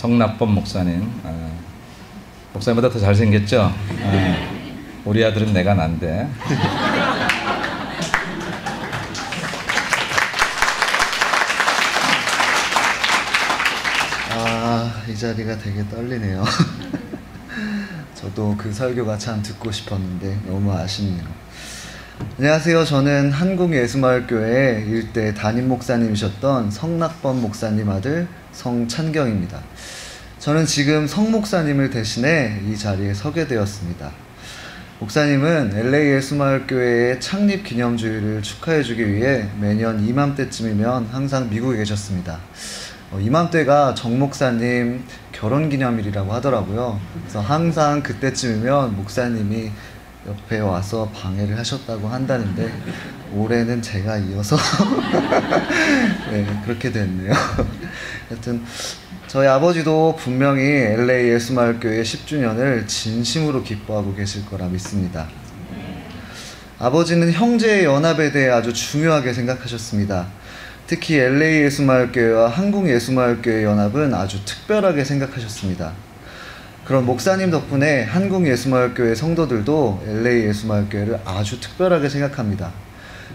성낙범 목사님. 목사님보다 더 잘생겼죠? 우리 아들은 내가 난데. 이 자리가 되게 떨리네요. 저도 그 설교가 참 듣고 싶었는데 너무 아쉽네요. 안녕하세요. 저는 한국예수마을교회 일대 담임 목사님이셨던 성낙범 목사님 아들 성찬경입니다. 저는 지금 성 목사님을 대신해 이 자리에 서게 되었습니다. 목사님은 LA 예수마을교회의 창립 기념주일을 축하해주기 위해 매년 이맘때쯤이면 항상 미국에 계셨습니다. 이맘때가 정 목사님 결혼기념일이라고 하더라고요. 그래서 항상 그때쯤이면 목사님이 옆에 와서 방해를 하셨다고 한다는데 올해는 제가 이어서 네, 그렇게 됐네요. 하여튼 저희 아버지도 분명히 LA 예수마을교회 10주년을 진심으로 기뻐하고 계실 거라 믿습니다. 아버지는 형제의 연합에 대해 아주 중요하게 생각하셨습니다. 특히 LA 예수마을교회와 한국 예수마을교회 연합은 아주 특별하게 생각하셨습니다. 그런 목사님 덕분에 한국 예수마을교회 성도들도 LA 예수마을교회를 아주 특별하게 생각합니다.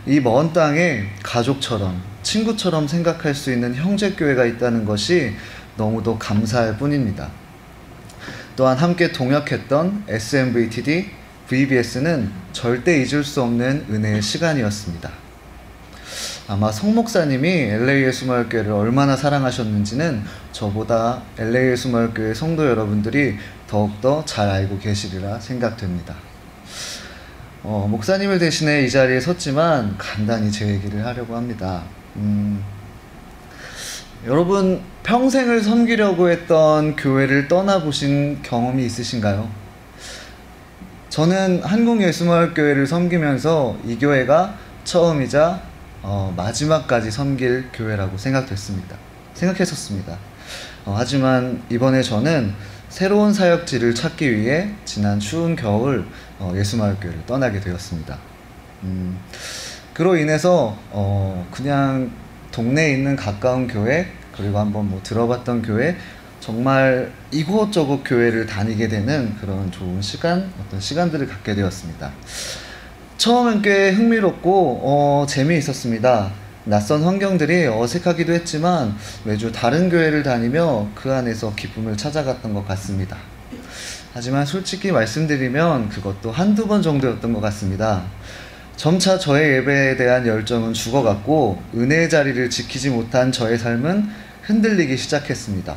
이 먼 땅에 가족처럼 친구처럼 생각할 수 있는 형제교회가 있다는 것이 너무도 감사할 뿐입니다. 또한 함께 동역했던 SMVTD, VBS는 절대 잊을 수 없는 은혜의 시간이었습니다. 아마 성 목사님이 LA 예수마을교회를 얼마나 사랑하셨는지는 저보다 LA 예수마을교회 성도 여러분들이 더욱더 잘 알고 계시리라 생각됩니다. 목사님을 대신해 이 자리에 섰지만 간단히 제 얘기를 하려고 합니다. 여러분 평생을 섬기려고 했던 교회를 떠나보신 경험이 있으신가요? 저는 한국예수마을교회를 섬기면서 이 교회가 처음이자 마지막까지 섬길 교회라고 생각했었습니다. 하지만 이번에 저는 새로운 사역지를 찾기 위해 지난 추운 겨울 예수마을교회를 떠나게 되었습니다. 그로 인해서 그냥 동네에 있는 가까운 교회, 그리고 한번 들어봤던 교회, 정말 이곳저곳 교회를 다니게 되는 그런 좋은 어떤 시간들을 갖게 되었습니다. 처음엔 꽤 흥미롭고 재미있었습니다. 낯선 환경들이 어색하기도 했지만 매주 다른 교회를 다니며 그 안에서 기쁨을 찾아갔던 것 같습니다. 하지만 솔직히 말씀드리면 그것도 한두 번 정도였던 것 같습니다. 점차 저의 예배에 대한 열정은 죽어갔고 은혜의 자리를 지키지 못한 저의 삶은 흔들리기 시작했습니다.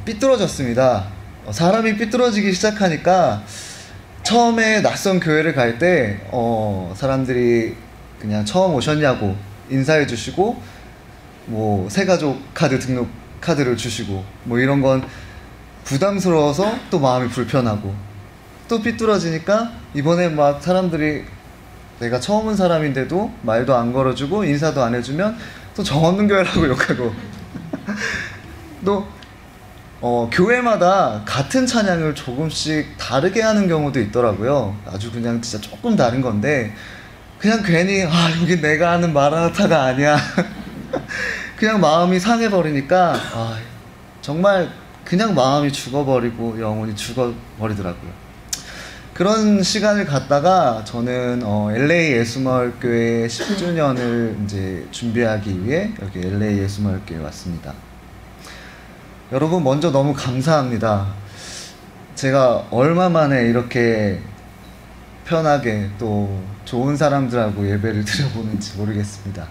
삐뚤어졌습니다. 사람이 삐뚤어지기 시작하니까 처음에 낯선 교회를 갈 때 사람들이 그냥 처음 오셨냐고 인사해 주시고 새가족 카드 등록 카드를 주시고 이런 건 부담스러워서 또 마음이 불편하고, 또 삐뚤어지니까 이번에 막 사람들이 내가 처음 온 사람인데도 말도 안 걸어주고 인사도 안 해주면 또 정없는 교회라고 욕하고 또 교회마다 같은 찬양을 조금씩 다르게 하는 경우도 있더라고요. 아주 그냥 진짜 조금 다른 건데 그냥 괜히 여기 내가 하는 마라나타가 아니야 그냥 마음이 상해버리니까 정말 그냥 마음이 죽어버리고 영혼이 죽어버리더라고요. 그런 시간을 갖다가 저는 LA 예수마을교회 10주년을 이제 준비하기 위해 여기 LA 예수마을교회에 왔습니다. 여러분 먼저 너무 감사합니다. 제가 얼마 만에 이렇게 편하게 또 좋은 사람들하고 예배를 드려보는지 모르겠습니다.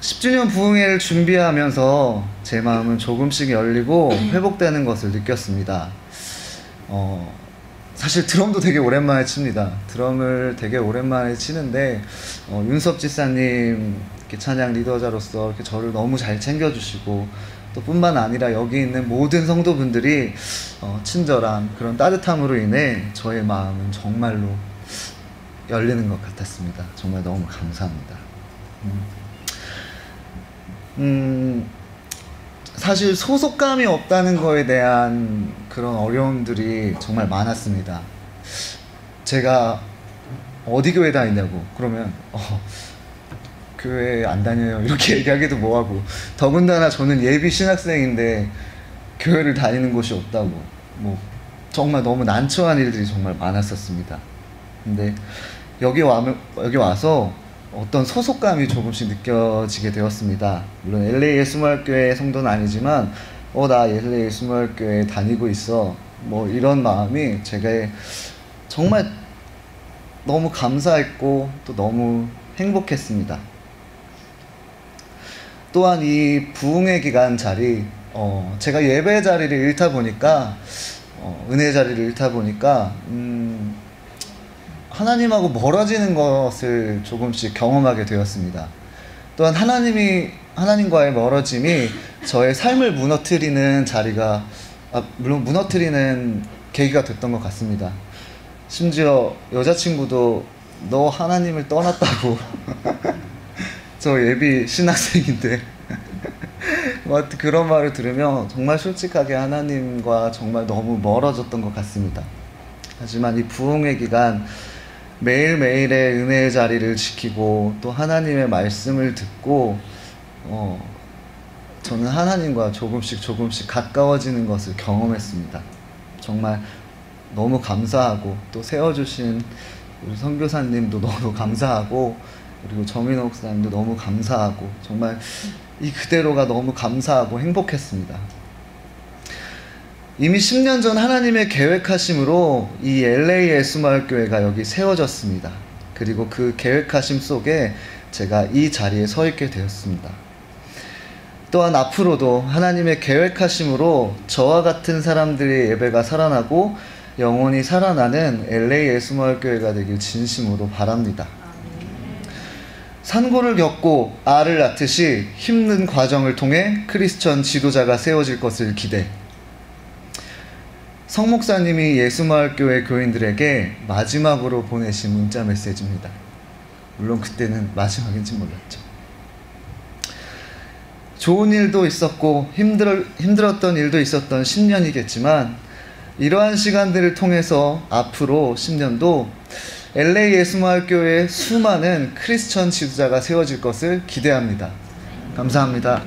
10주년 부흥회를 준비하면서 제 마음은 조금씩 열리고 회복되는 것을 느꼈습니다. 사실 드럼도 되게 오랜만에 칩니다. 드럼을 되게 오랜만에 치는데 윤섭 지사님 이렇게 찬양 리더자로서 이렇게 저를 너무 잘 챙겨주시고, 또 뿐만 아니라 여기 있는 모든 성도분들이 친절한 그런 따뜻함으로 인해 저의 마음은 정말로 열리는 것 같았습니다. 정말 너무 감사합니다. 사실 소속감이 없다는 거에 대한 그런 어려움들이 정말 많았습니다. 제가 어디 교회 다니냐고 그러면 교회 안 다녀요 이렇게 얘기하기도 뭐하고, 더군다나 저는 예비 신학생인데 교회를 다니는 곳이 없다고, 뭐 정말 너무 난처한 일들이 정말 많았었습니다. 근데 여기 와서 어떤 소속감이 조금씩 느껴지게 되었습니다. 물론 LA 예수마을교회 성도는 아니지만 나 LA 예수마을교회에 다니고 있어, 뭐 이런 마음이 제가 정말 너무 감사했고 또 너무 행복했습니다. 또한 이 부흥의 기간 자리, 제가 예배 자리를 잃다 보니까, 은혜 자리를 잃다 보니까 하나님하고 멀어지는 것을 조금씩 경험하게 되었습니다. 또한 하나님과의 멀어짐이 저의 삶을 무너뜨리는 자리가, 물론 무너뜨리는 계기가 됐던 것 같습니다. 심지어 여자친구도 너 하나님을 떠났다고 저 예비 신학생인데 그런 말을 들으면 정말 솔직하게 하나님과 정말 너무 멀어졌던 것 같습니다. 하지만 이 부흥의 기간 매일매일의 은혜의 자리를 지키고 또 하나님의 말씀을 듣고 저는 하나님과 조금씩 가까워지는 것을 경험했습니다. 정말 너무 감사하고, 또 세워주신 우리 선교사님도 너무 감사하고, 그리고 정인호 목사님도 너무 감사하고, 정말 이 그대로가 너무 감사하고 행복했습니다. 이미 10년 전 하나님의 계획하심으로 이 LA 예수마을교회가 여기 세워졌습니다. 그리고 그 계획하심 속에 제가 이 자리에 서 있게 되었습니다. 또한 앞으로도 하나님의 계획하심으로 저와 같은 사람들의 예배가 살아나고 영원히 살아나는 LA 예수마을교회가 되길 진심으로 바랍니다. 산고를 겪고 알을 낳듯이 힘든 과정을 통해 크리스천 지도자가 세워질 것을 기대. 성 목사님이 예수마을교회 교인들에게 마지막으로 보내신 문자 메시지입니다. 물론 그때는 마지막인지 몰랐죠. 좋은 일도 있었고 힘들었던 일도 있었던 10년이겠지만 이러한 시간들을 통해서 앞으로 10년도 LA 예수마을교회에 수많은 크리스천 지도자가 세워질 것을 기대합니다. 감사합니다.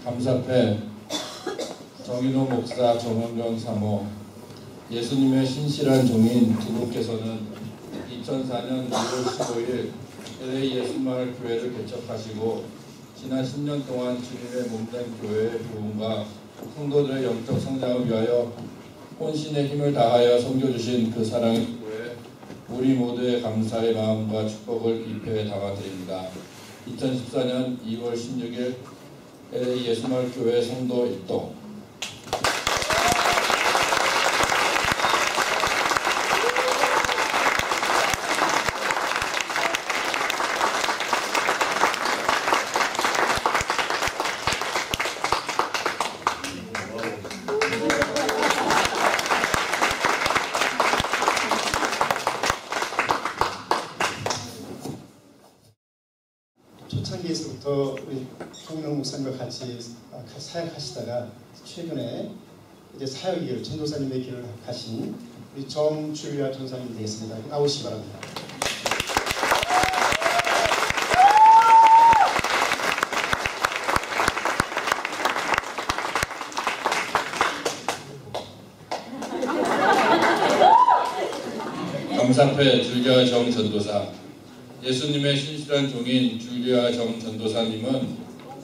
감사패 정인호 목사, 정원경 사모, 예수님의 신실한 종인 두 분께서는 2004년 2월 15일 LA 예수마을 교회를 개척하시고 지난 10년 동안 주님의 몸된 교회의 부흥과 성도들의 영적 성장을 위하여 혼신의 힘을 다하여 섬겨주신 그 사랑의 기도에 우리 모두의 감사의 마음과 축복을 입회에 담아드립니다. 2014년 2월 16일 LA 예수마을 교회 성도 일동. 초창기에서부터 우리 송영 목사님과 같이 사역하시다가 최근에 이제 사역 길 전도사님의 길을 가신 우리 정주야 전사님 되겠습니다. 나오시기 바랍니다. 감사패 줄기와 정 전도사, 예수님의 신실한 종인 줄리아 정 전도사님은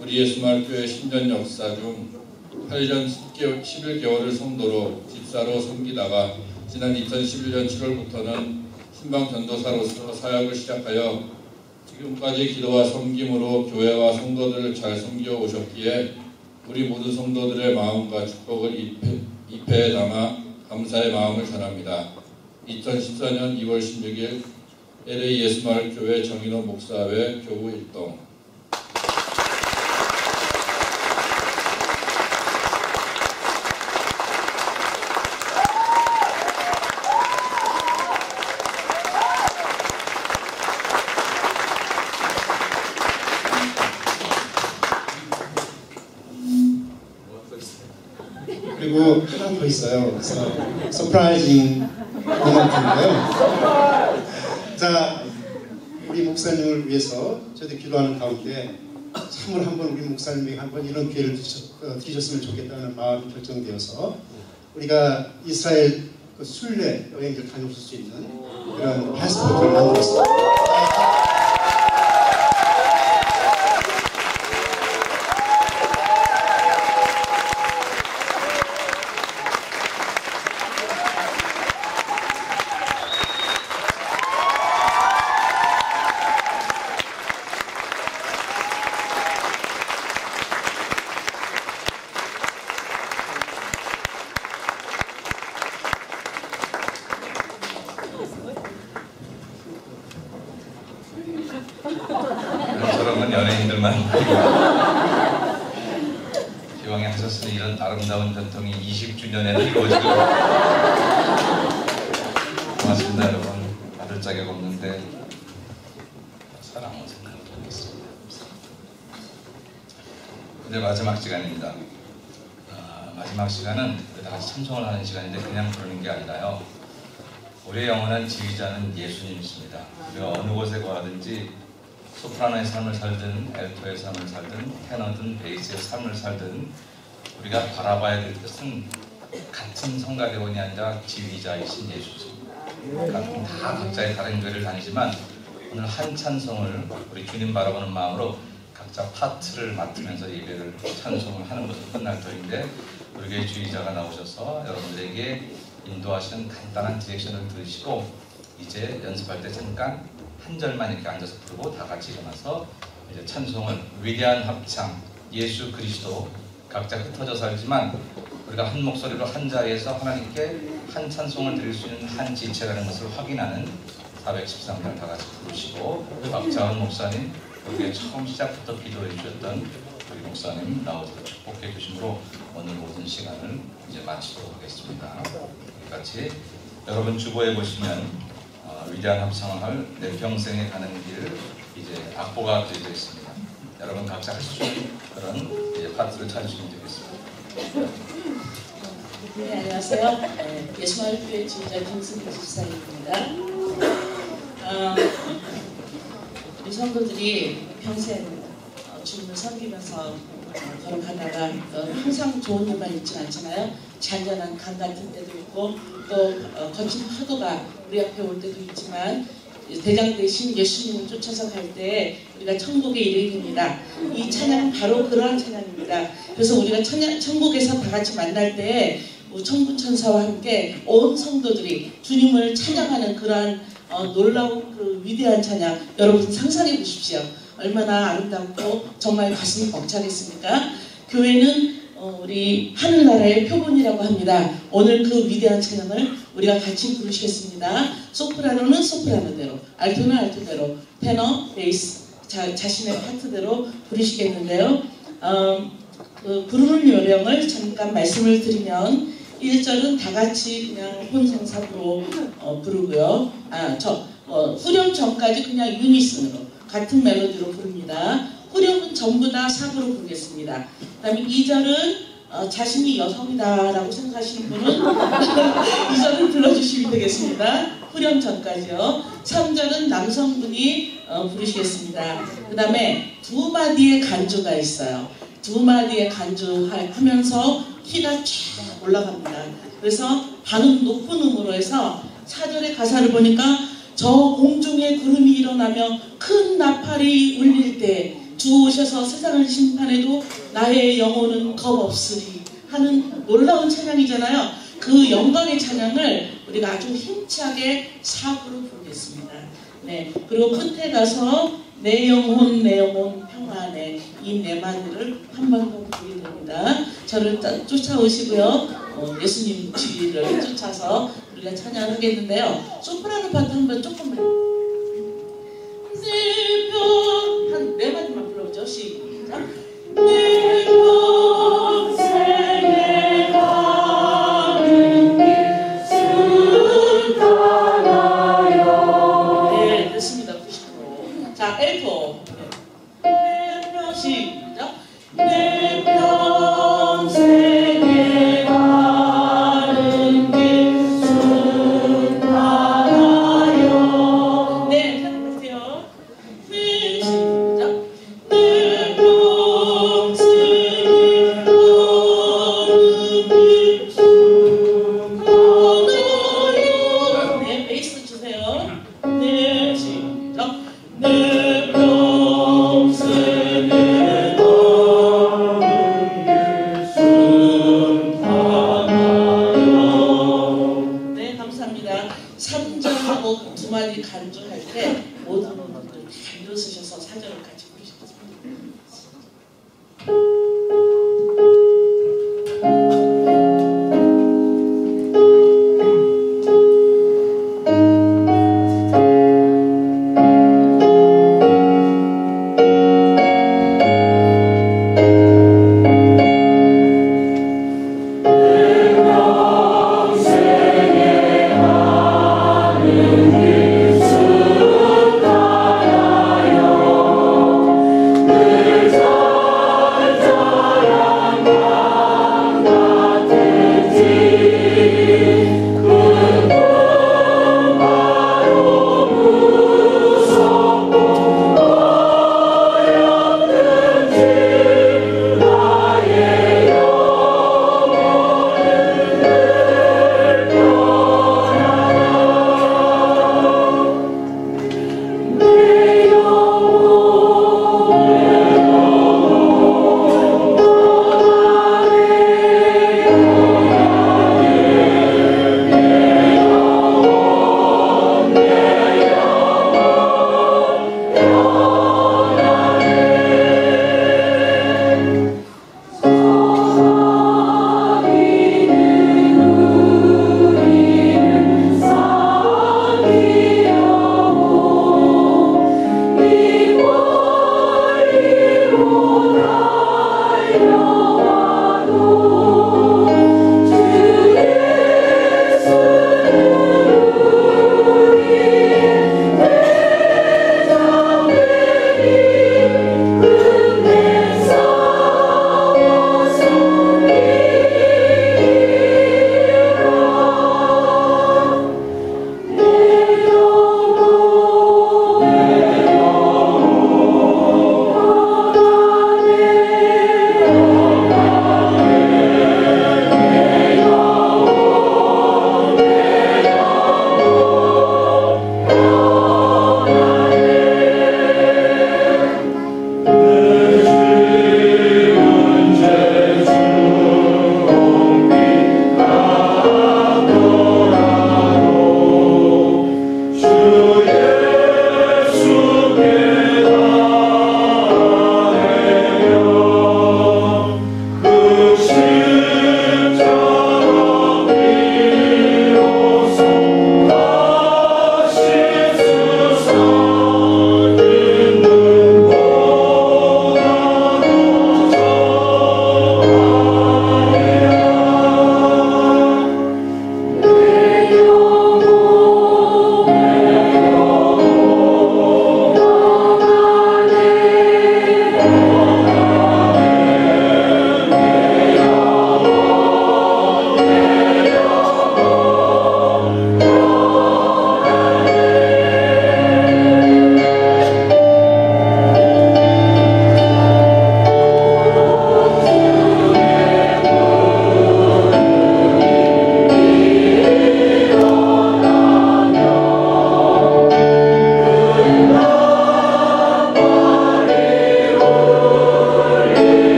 우리 예수마을교회 10년 역사 중 8년 11개월을 성도로 집사로 섬기다가 지난 2011년 7월부터는 신방 전도사로서 사역을 시작하여 지금까지 기도와 섬김으로 교회와 성도들을 잘 섬겨 오셨기에 우리 모든 성도들의 마음과 축복을 잎에 담아 감사의 마음을 전합니다. 2014년 2월 16일 LA 예수마을교회 정인호 목사회 교우 일동. 그리고 하나 더 있어요. 그래서 서프라이징 모먼트인데요. 자, 우리 목사님을 위해서 저희도 기도하는 가운데 참으로 한번 우리 목사님에게 한번 이런 기회를 드리셨으면 좋겠다는 마음이 결정되어서 우리가 이스라엘 그 순례 여행을 다녀오실 수 있는 그런 패스포트를 만들었습니다. 저런 건 연예인들만 기왕에 하셨으니 이런 아름다운 전통이 20주년에 이루어지고 고맙습니다. 여러분 받을 자격 없는데 사랑을 생각하겠습니다. 이제 마지막 시간입니다. 마지막 시간은 다 같이 찬송을 하는 시간인데 그냥 부르는 게 아니라요, 우리의 영원한 지휘자는 예수님이십니다. 우리가 어느 곳에 가든지 소프라노의 삶을 살든 알토의 삶을 살든 테너든 베이스의 삶을 살든 우리가 바라봐야 될 것은 같은 성가대원이 아니라 지휘자이신 예수십니다. 다 각자의 다른 교회를 다니지만 오늘 한 찬송을 우리 주님 바라보는 마음으로 각자 파트를 맡으면서 예배를 찬송을 하는 것으로 끝날 터인데, 우리 교회 지휘자가 나오셔서 여러분들에게 인도하시는 간단한 디렉션을 들으시고 이제 연습할 때 잠깐 한 절만 이렇게 앉아서 부르고 다 같이 일어나서 이제 찬송을 위대한 합창 예수 그리스도 각자 흩어져 살지만 우리가 한 목소리로 한 자리에서 하나님께 한 찬송을 드릴 수 있는 한 지체라는 것을 확인하는 413절 다 같이 부르시고, 박자원 목사님, 우리가 처음 시작부터 기도해 주셨던 우리 목사님 나오셔서 축복해 주심으로 오늘 모든 시간을 이제 마치도록 하겠습니다. 같이 여러분 주보에 보시면 위대한 합창을 할 내 평생에 가는 길 이제 악보가 되어 있습니다. 여러분 각자 하실 수 있는 그런 이제 파트를 찾으시면 되겠습니다. 네, 안녕하세요. 예수마을교회 지휘자 김승희 집사입니다. 우리 성도들이 평생 주님을 섬기면서 걸어가다가 항상 좋은 일만 있지 않잖아요. 잔잔한 강 같은 때도 있고 또 거친 파도가 우리 앞에 올 때도 있지만 대장 대신 예수님을 쫓아서 갈 때 우리가 천국에 이르게 됩니다. 이 찬양은 바로 그러한 찬양입니다. 그래서 우리가 천국에서 다 같이 만날 때 천군 천사와 함께 온 성도들이 주님을 찬양하는 그러한 놀라운 그 위대한 찬양, 여러분 상상해 보십시오. 얼마나 아름답고 정말 가슴이 벅차겠습니까? 교회는 우리 하늘나라의 표본이라고 합니다. 오늘 그 위대한 찬양을 우리가 같이 부르시겠습니다. 소프라노는 소프라노대로, 알토는 알토대로, 테너, 베이스 자신의 파트대로 부르시겠는데요. 그 부르는 요령을 잠깐 말씀을 드리면 1절은 다 같이 그냥 혼성사부로 부르고요. 후렴 전까지 그냥 유니슨으로 같은 멜로디로 부릅니다. 후렴은 전부 다 사부로 부르겠습니다. 그 다음에 2절은 자신이 여성이다라고 생각하시는 분은 2절을 불러주시면 되겠습니다. 후렴 전까지요. 3절은 남성분이 부르시겠습니다. 그 다음에 두 마디의 간주가 있어요. 두 마디의 간주하면서 키가 쫙 올라갑니다. 그래서 반음 높은 음으로 해서 4절의 가사를 보니까 저 공중에 구름이 일어나며 큰 나팔이 울릴 때 주 오셔서 세상을 심판해도 나의 영혼은 겁없으리 하는 놀라운 찬양이잖아요. 그 영광의 찬양을 우리가 아주 힘차게 사부로 부르겠습니다. 네, 그리고 끝에 가서 내 영혼 평안해 이 네 마디를 한 번 더 부르게 됩니다. 저를 쫓아오시고요. 예수님 뒤를 쫓아서 우리가 찬양하겠는데요. 소프라노 파트 한번 조금만 한 네 마디만 불러보죠. 시작. 내 평생에 가는 길 순탄하여. 네, 됐습니다. 90%. 자, 엘토. 내 시작. 내 평생에 가는 길 순탄하여. 네, 생각하세요. 네, 시작. 내 평생에 가는 길 순탄하여. 네, 베이스 주세요. 네, 시작. 내 평생에 네, 감사합니다. 3절하고 두 마디 간주할 때 모든 분들 다 일어서셔서 4절을 같이 부르시겠습니다.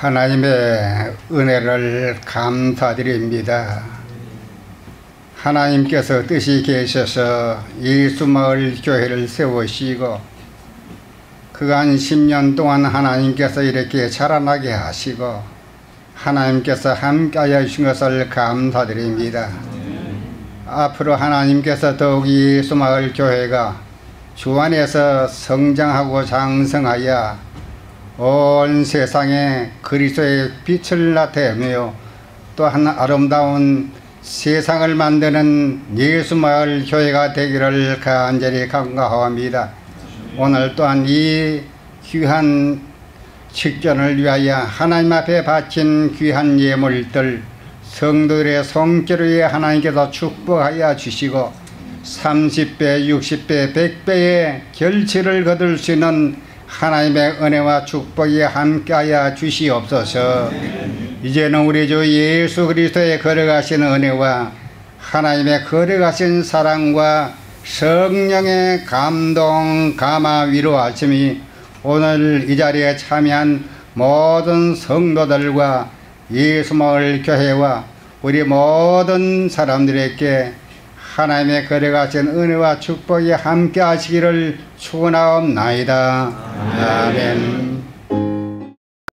하나님의 은혜를 감사드립니다. 하나님께서 뜻이 계셔서 예수마을 교회를 세우시고 그간 10년 동안 하나님께서 이렇게 자라나게 하시고 하나님께서 함께하여 주신 것을 감사드립니다. 앞으로 하나님께서 더욱 예수마을 교회가 주 안에서 성장하고 장성하여 온 세상에 그리스도의 빛을 나타내며 또한 아름다운 세상을 만드는 예수마을 교회가 되기를 간절히 간구합니다. 오늘 또한 이 귀한 직전을 위하여 하나님 앞에 바친 귀한 예물들 성도들의 손길 위에 하나님께서 축복하여 주시고 30배, 60배, 100배의 결실을 거둘 수 있는 하나님의 은혜와 축복이 함께하여 주시옵소서. 이제는 우리 주 예수 그리스도의 걸어가신 은혜와 하나님의 걸어가신 사랑과 성령의 감동, 감화, 위로하심이 오늘 이 자리에 참여한 모든 성도들과 예수마을 교회와 우리 모든 사람들에게 하나님의 걸어가신 은혜와 축복이 함께 하시기를 축원하옵나이다. 아멘.